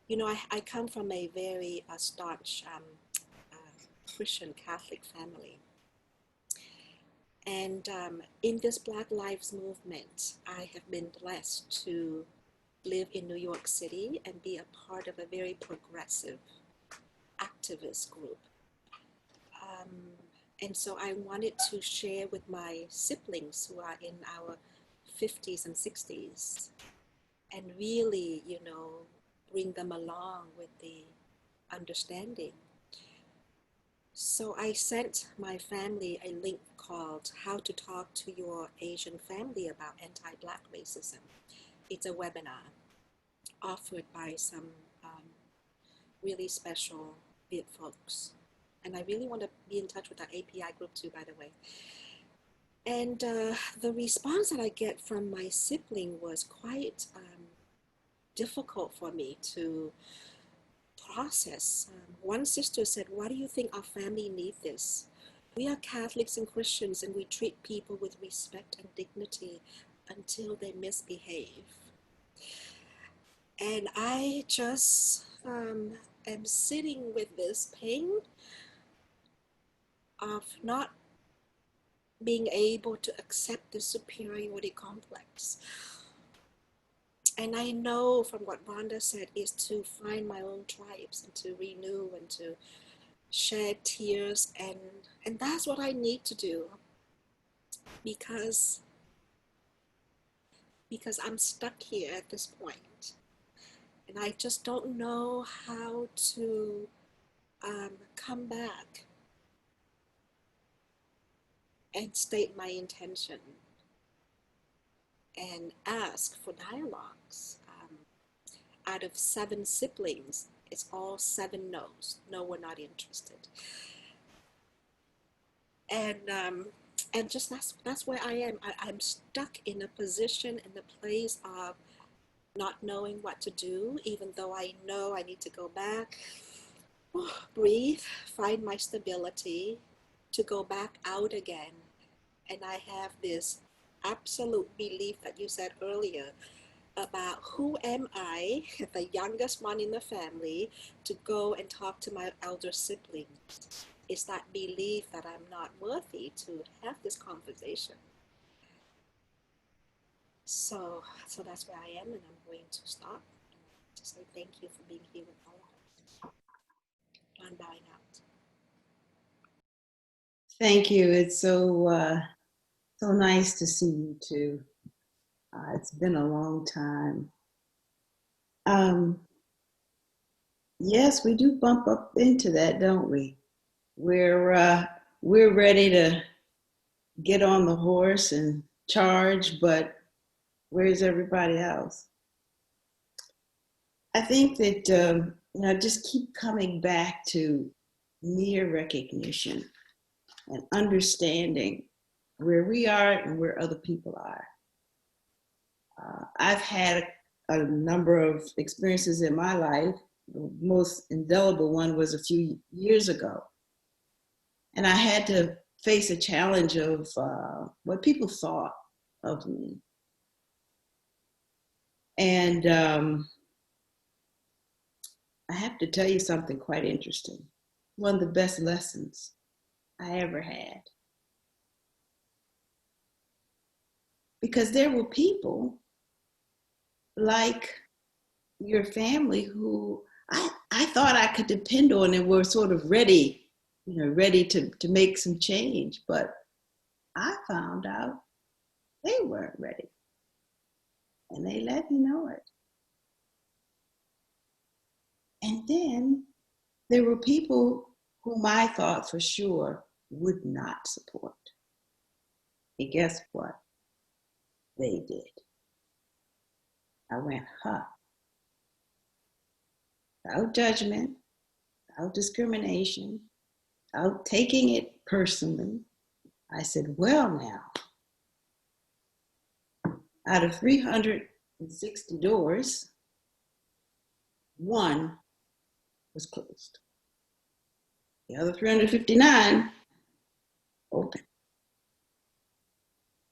you know, I come from a very staunch Christian Catholic family. And in this Black Lives Movement, I have been blessed to live in New York City and be a part of a very progressive activist group. And so I wanted to share with my siblings who are in our 50s and 60s and really, you know, bring them along with the understanding. So I sent my family a link called How to Talk to Your Asian Family About Anti-Black Racism. It's a webinar offered by some really special Viet folks. And I really want to be in touch with our API group too, by the way. And the response that I get from my sibling was quite difficult for me to process. One sister said, "Why do you think our family need this? We are Catholics and Christians and we treat people with respect and dignity until they misbehave." And I just am sitting with this pain of not being able to accept the superiority complex. And I know from what Rhonda said is to find my own tribes and to renew and to shed tears. And that's what I need to do because I'm stuck here at this point. And I just don't know how to come back and state my intention and ask for dialogues. Out of 7 siblings, it's all 7 no's. No, we're not interested. And just that's where I am. I'm stuck in a position, in the place of not knowing what to do, even though I know I need to go back, breathe, find my stability, to go back out again. And I have this absolute belief that you said earlier about who am I, the youngest one in the family, to go and talk to my elder siblings. It's that belief that I'm not worthy to have this conversation. So that's where I am, and I'm going to stop and to say thank you for being here with all of us. I'm bowing out. Thank you. It's so nice to see you too. It's been a long time. Yes, we do bump up into that, don't we? We're ready to get on the horse and charge, but where's everybody else? I think that just keep coming back to mere recognition and understanding where we are and where other people are. I've had a number of experiences in my life. The most indelible one was a few years ago. And I had to face a challenge of what people thought of me. And I have to tell you something quite interesting. One of the best lessons I ever had Because there were people like your family who I thought I could depend on and were sort of ready, ready to make some change. But I found out they weren't ready. And they let me know it. And then there were people whom I thought for sure would not support. And guess what? They did. I went, without judgment, without discrimination, without taking it personally. I said, well, now, out of 360 doors, one was closed. The other 359 open.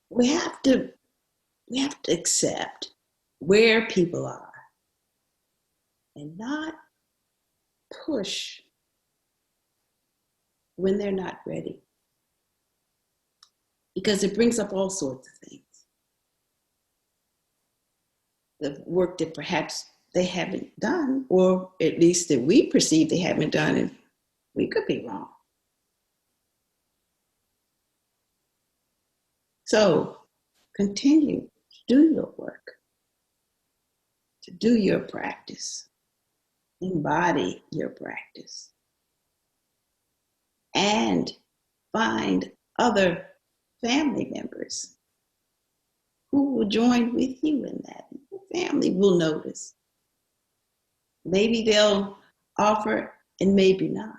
We have to accept where people are and not push when they're not ready, because it brings up all sorts of things. The work that perhaps they haven't done, or at least that we perceive they haven't done, and we could be wrong. So continue to do your work, to do your practice, embody your practice, and find other family members who will join with you in that. Your family will notice. Maybe they'll offer and maybe not.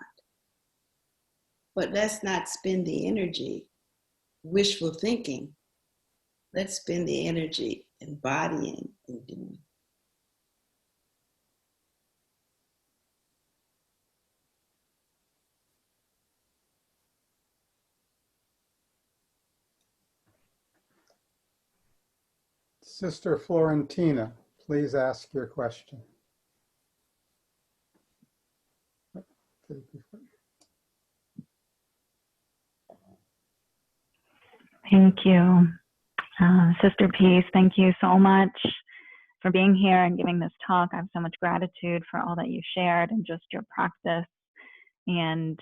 But let's not spend the energy wishful thinking. Let's spend the energy embodying and doing. Sister Florentina, please ask your question. Thank you. Sister Peace, thank you so much for being here and giving this talk. I have so much gratitude for all that you shared and just your practice and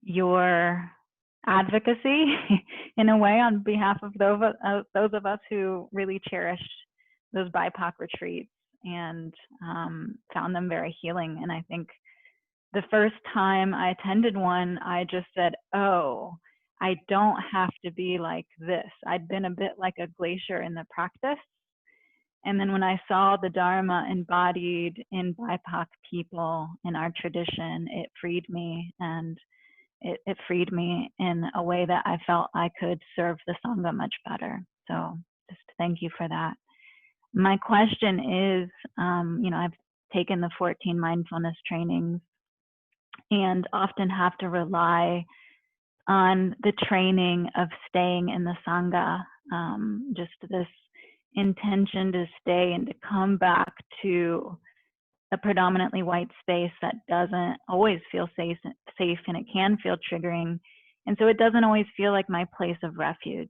your advocacy in a way on behalf of those of us who really cherished those BIPOC retreats and found them very healing. And I think the first time I attended one, I just said, oh, I don't have to be like this. I'd been a bit like a glacier in the practice. And then when I saw the Dharma embodied in BIPOC people in our tradition, it freed me, and it freed me in a way that I felt I could serve the Sangha much better. So just thank you for that. My question is, I've taken the 14 mindfulness trainings and often have to rely on the training of staying in the Sangha, just this intention to stay and to come back to a predominantly white space that doesn't always feel safe, and it can feel triggering. And so it doesn't always feel like my place of refuge.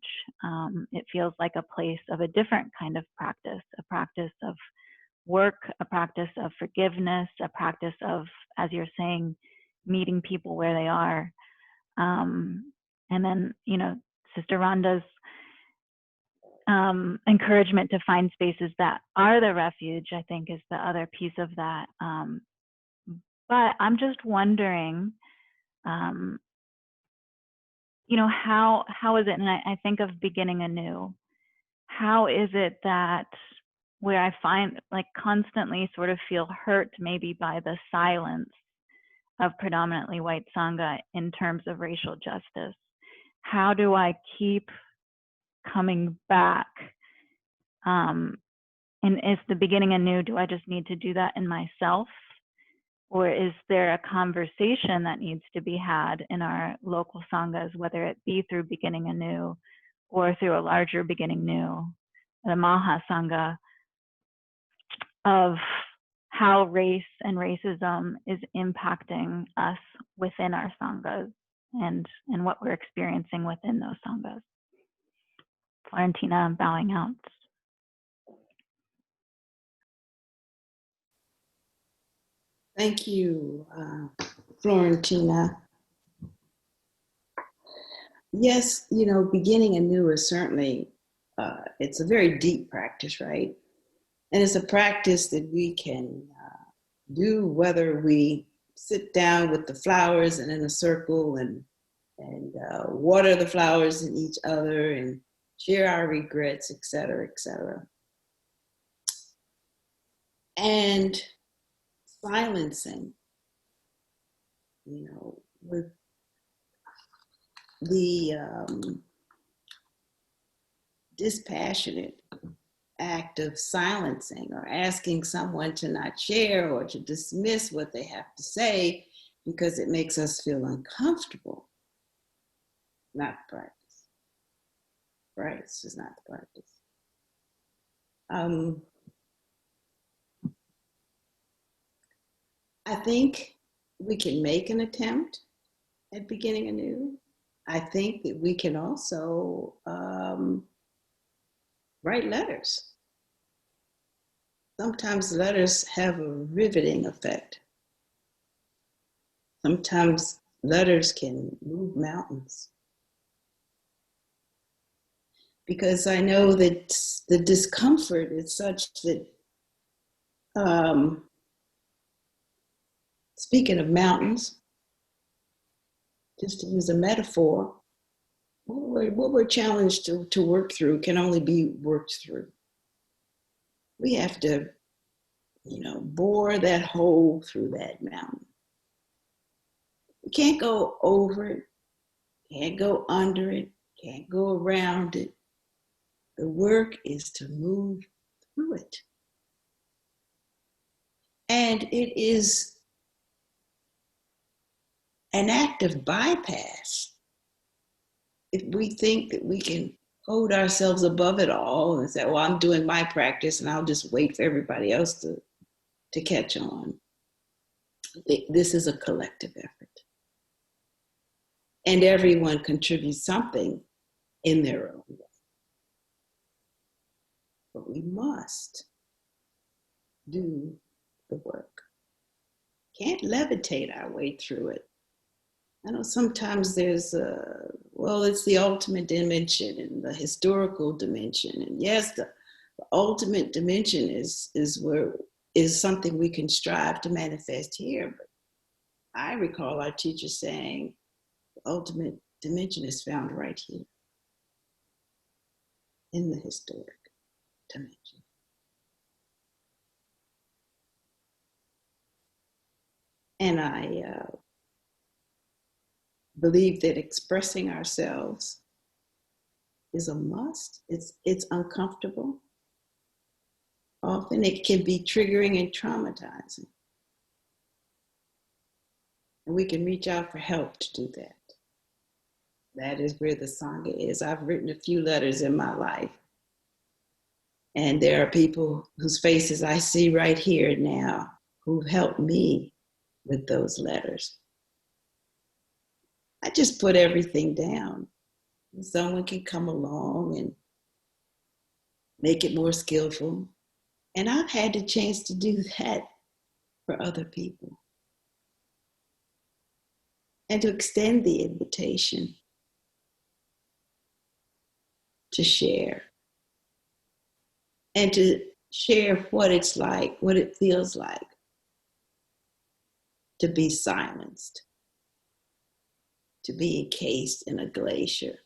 It feels like a place of a different kind of practice, a practice of work, a practice of forgiveness, a practice of, as you're saying, meeting people where they are. And then, Sister Rhonda's encouragement to find spaces that are the refuge, I think, is the other piece of that. But I'm just wondering, how is it, and I think of beginning anew, how is it that where I find like constantly sort of feel hurt maybe by the silence of predominantly white Sangha in terms of racial justice, how do I keep coming back? And is the beginning anew, do I just need to do that in myself? Or is there a conversation that needs to be had in our local Sanghas, whether it be through beginning anew or through a larger beginning new, the Maha Sangha, of how race and racism is impacting us within our Sanghas and what we're experiencing within those Sanghas? Florentina bowing out. Thank you, Florentina. Yes, beginning anew is certainly, it's a very deep practice, right? And it's a practice that we can do whether we sit down with the flowers and in a circle and water the flowers in each other and share our regrets, et cetera, et cetera. And silencing, with the dispassionate act of silencing or asking someone to not share or to dismiss what they have to say because it makes us feel uncomfortable. Not the practice. Right, it's just not the practice. I think we can make an attempt at beginning anew. I think that we can also write letters. Sometimes letters have a riveting effect. Sometimes letters can move mountains. Because I know that the discomfort is such that, speaking of mountains, just to use a metaphor, what we're challenged to work through can only be worked through. We have to, bore that hole through that mountain. We can't go over it, can't go under it, can't go around it. The work is to move through it. And it is an act of bypass if we think that we can hold ourselves above it all and say, well, I'm doing my practice and I'll just wait for everybody else to catch on. This is a collective effort. And everyone contributes something in their own way. But we must do the work. Can't levitate our way through it. I know sometimes there's it's the ultimate dimension and the historical dimension. And yes, the ultimate dimension is something we can strive to manifest here. But I recall our teacher saying the ultimate dimension is found right here in the historic dimension. And I believe that expressing ourselves is a must. It's uncomfortable. Often it can be triggering and traumatizing. And we can reach out for help to do that. That is where the Sangha is. I've written a few letters in my life. And there are people whose faces I see right here now who've helped me with those letters. I just put everything down. Someone can come along and make it more skillful. And I've had the chance to do that for other people. And to extend the invitation to share. And to share what it's like, what it feels like to be silenced, to be encased in a glacier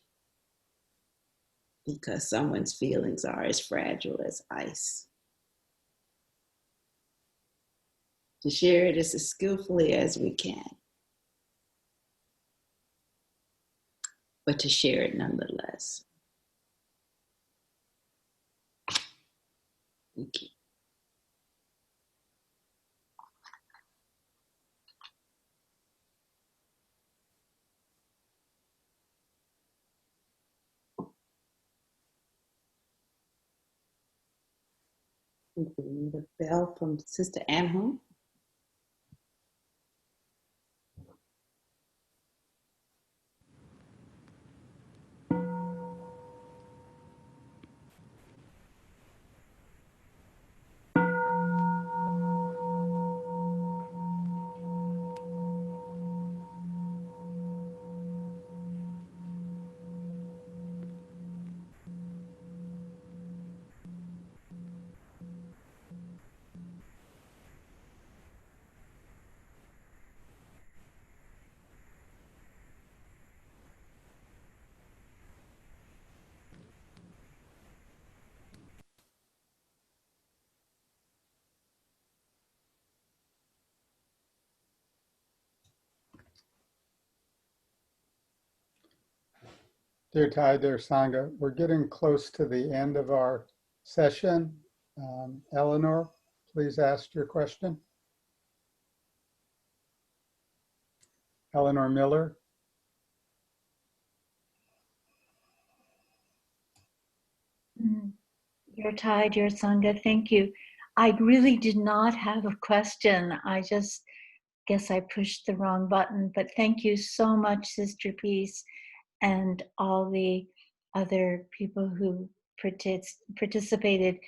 because someone's feelings are as fragile as ice. To share it as skillfully as we can, but to share it nonetheless. Thank you. The bell from Sister Anho. Dear Thai, dear Sangha, we're getting close to the end of our session. Eleanor, please ask your question. Eleanor Miller. Dear Thai, dear Sangha, thank you. I really did not have a question. I just guess I pushed the wrong button, but thank you so much, Sister Peace, and all the other people who participated.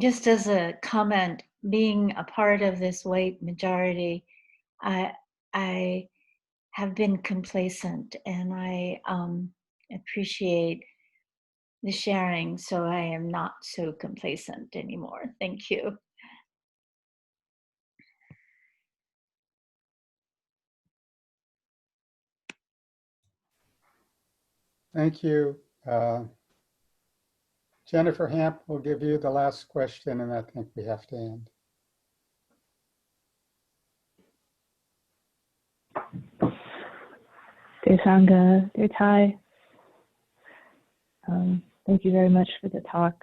Just as a comment, being a part of this white majority, I have been complacent, and I appreciate the sharing, so I am not so complacent anymore. Thank you. Thank you. Jennifer Hamp will give you the last question, and I think we have to end. Dear Sangha, dear Thai, thank you very much for the talk.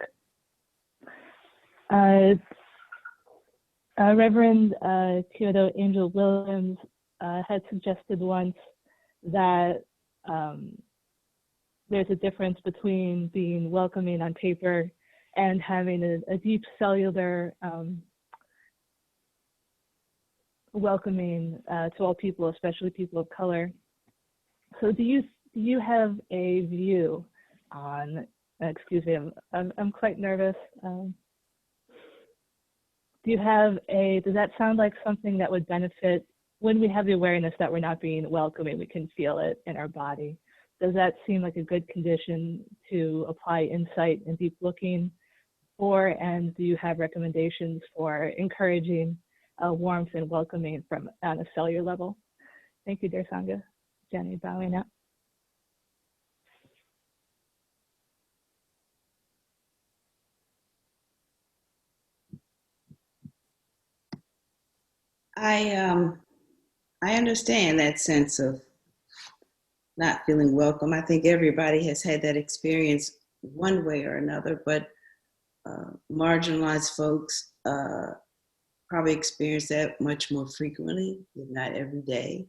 Reverend Kyoto Angel Williams had suggested once that there's a difference between being welcoming on paper and having a deep cellular welcoming to all people, especially people of color. So do you have a view on, excuse me, I'm quite nervous. Does that sound like something that would benefit when we have the awareness that we're not being welcoming, we can feel it in our body? Does that seem like a good condition to apply insight and deep looking for? And do you have recommendations for encouraging warmth and welcoming from on a cellular level? Thank you, dear Sangha. Jenny, bowing out. I understand that sense of not feeling welcome. I think everybody has had that experience one way or another, but marginalized folks probably experience that much more frequently, if not every day.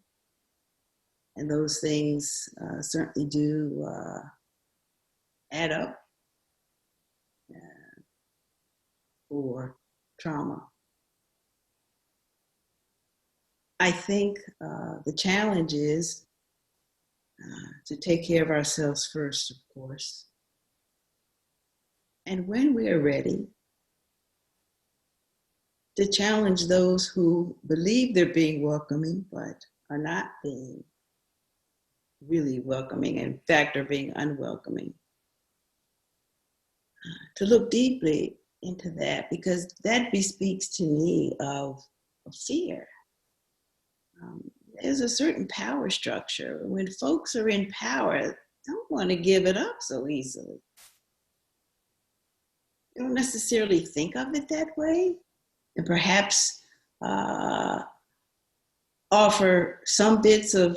And those things certainly do add up for trauma. I think the challenge is to take care of ourselves first, of course. And when we are ready, to challenge those who believe they're being welcoming, but are not being really welcoming, in fact, are being unwelcoming. To look deeply into that, because that bespeaks to me of fear. There's a certain power structure. When folks are in power, they don't want to give it up so easily. They don't necessarily think of it that way, and perhaps offer some bits of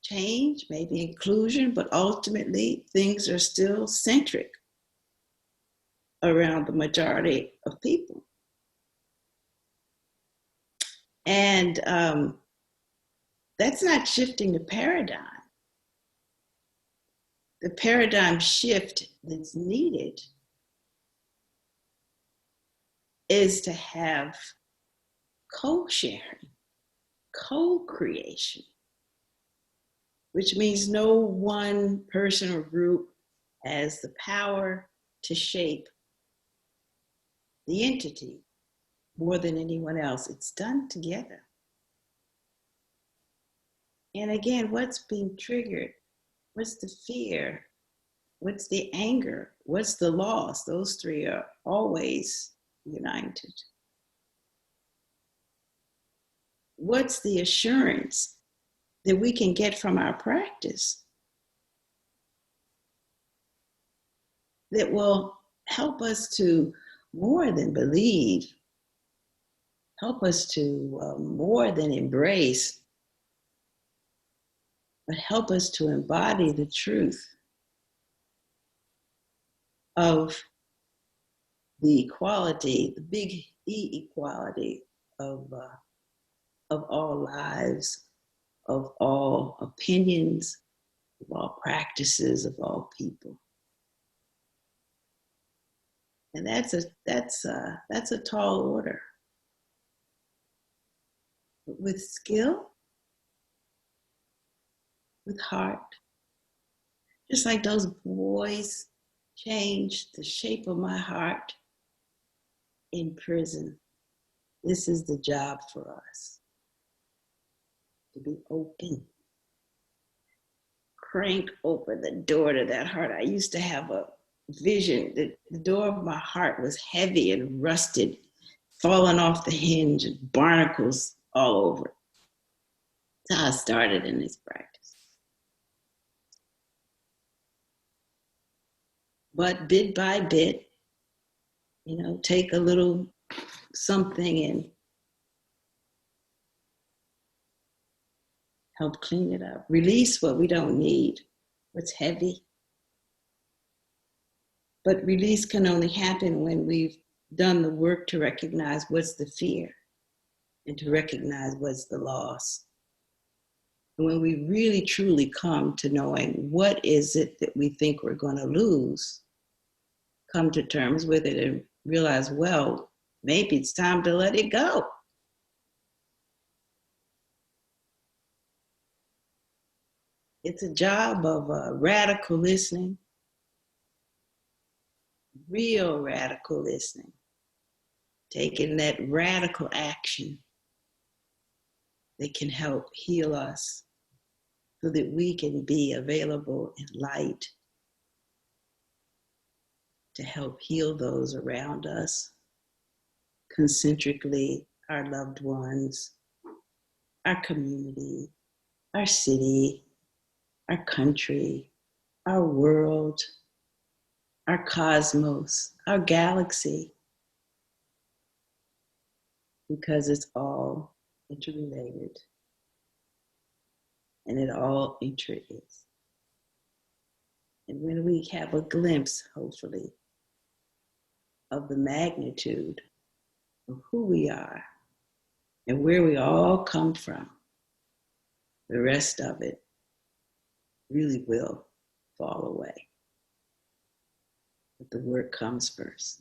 change, maybe inclusion, but ultimately things are still centric around the majority of people. And that's not shifting the paradigm. The paradigm shift that's needed is to have co-sharing, co-creation, which means no one person or group has the power to shape the entity more than anyone else. It's done together. And again, what's being triggered? What's the fear? What's the anger? What's the loss? Those three are always united. What's the assurance that we can get from our practice that will help us to more than believe, help us to more than embrace, but help us to embody the truth of the equality, the big E equality of all lives, of all opinions, of all practices, of all people. And that's a tall order. But with skill, with heart, just like those boys changed the shape of my heart in prison. This is the job for us, to be open. Crank open the door to that heart. I used to have a vision that the door of my heart was heavy and rusted, falling off the hinge, and barnacles all over it. That's how I started in this practice. But bit by bit, take a little something and help clean it up. Release what we don't need, what's heavy. But release can only happen when we've done the work to recognize what's the fear and to recognize what's the loss. And when we really truly come to knowing what is it that we think we're going to lose, come to terms with it and realize, well, maybe it's time to let it go. It's a job of radical listening, real radical listening, taking that radical action that can help heal us so that we can be available in light to help heal those around us, concentrically, our loved ones, our community, our city, our country, our world, our cosmos, our galaxy, because it's all interrelated and it all is. And when we have a glimpse, hopefully, of the magnitude of who we are and where we all come from, the rest of it really will fall away. But the work comes first.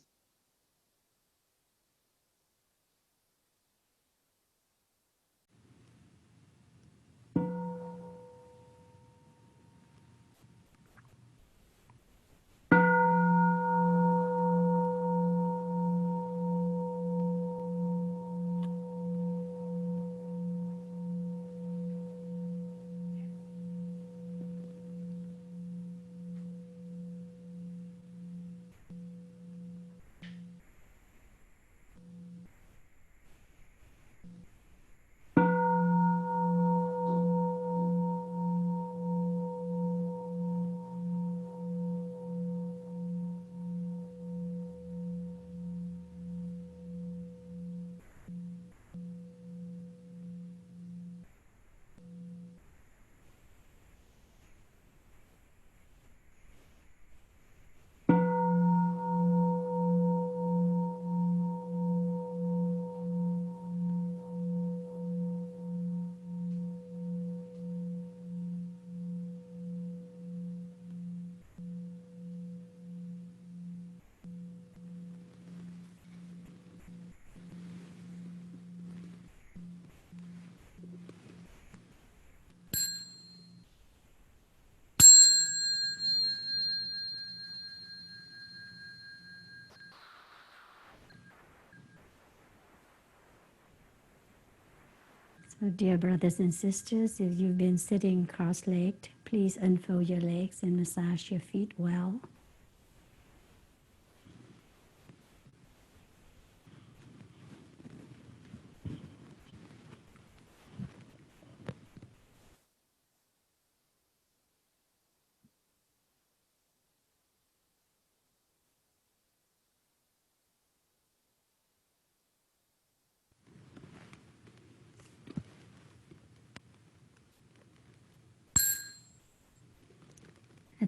So, dear brothers and sisters, if you've been sitting cross-legged, please unfold your legs and massage your feet well.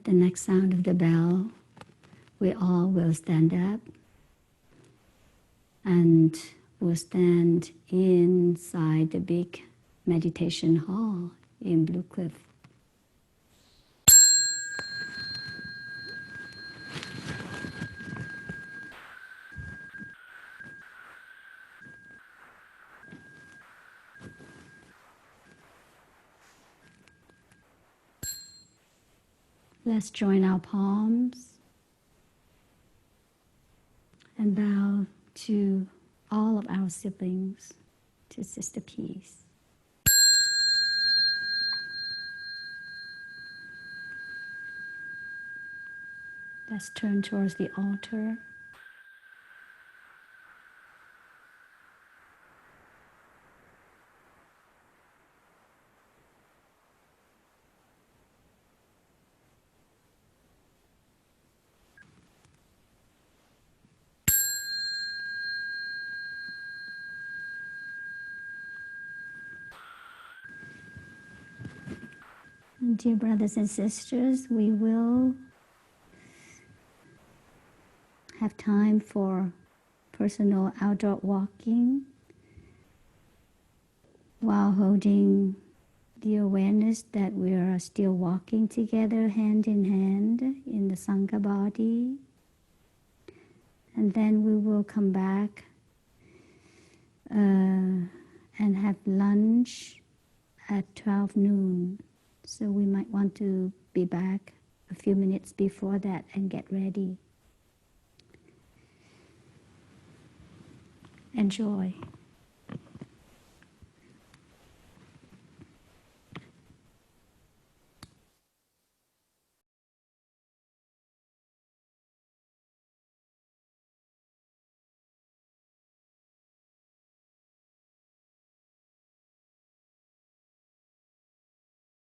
At the next sound of the bell, we all will stand up and will stand inside the big meditation hall in Blue Cliff. Let's join our palms and bow to all of our siblings, to Sister Peace. Let's turn towards the altar. And dear brothers and sisters, we will have time for personal outdoor walking while holding the awareness that we are still walking together hand in hand in the Sangha body. And then we will come back and have lunch at 12 noon. So we might want to be back a few minutes before that and get ready. Enjoy.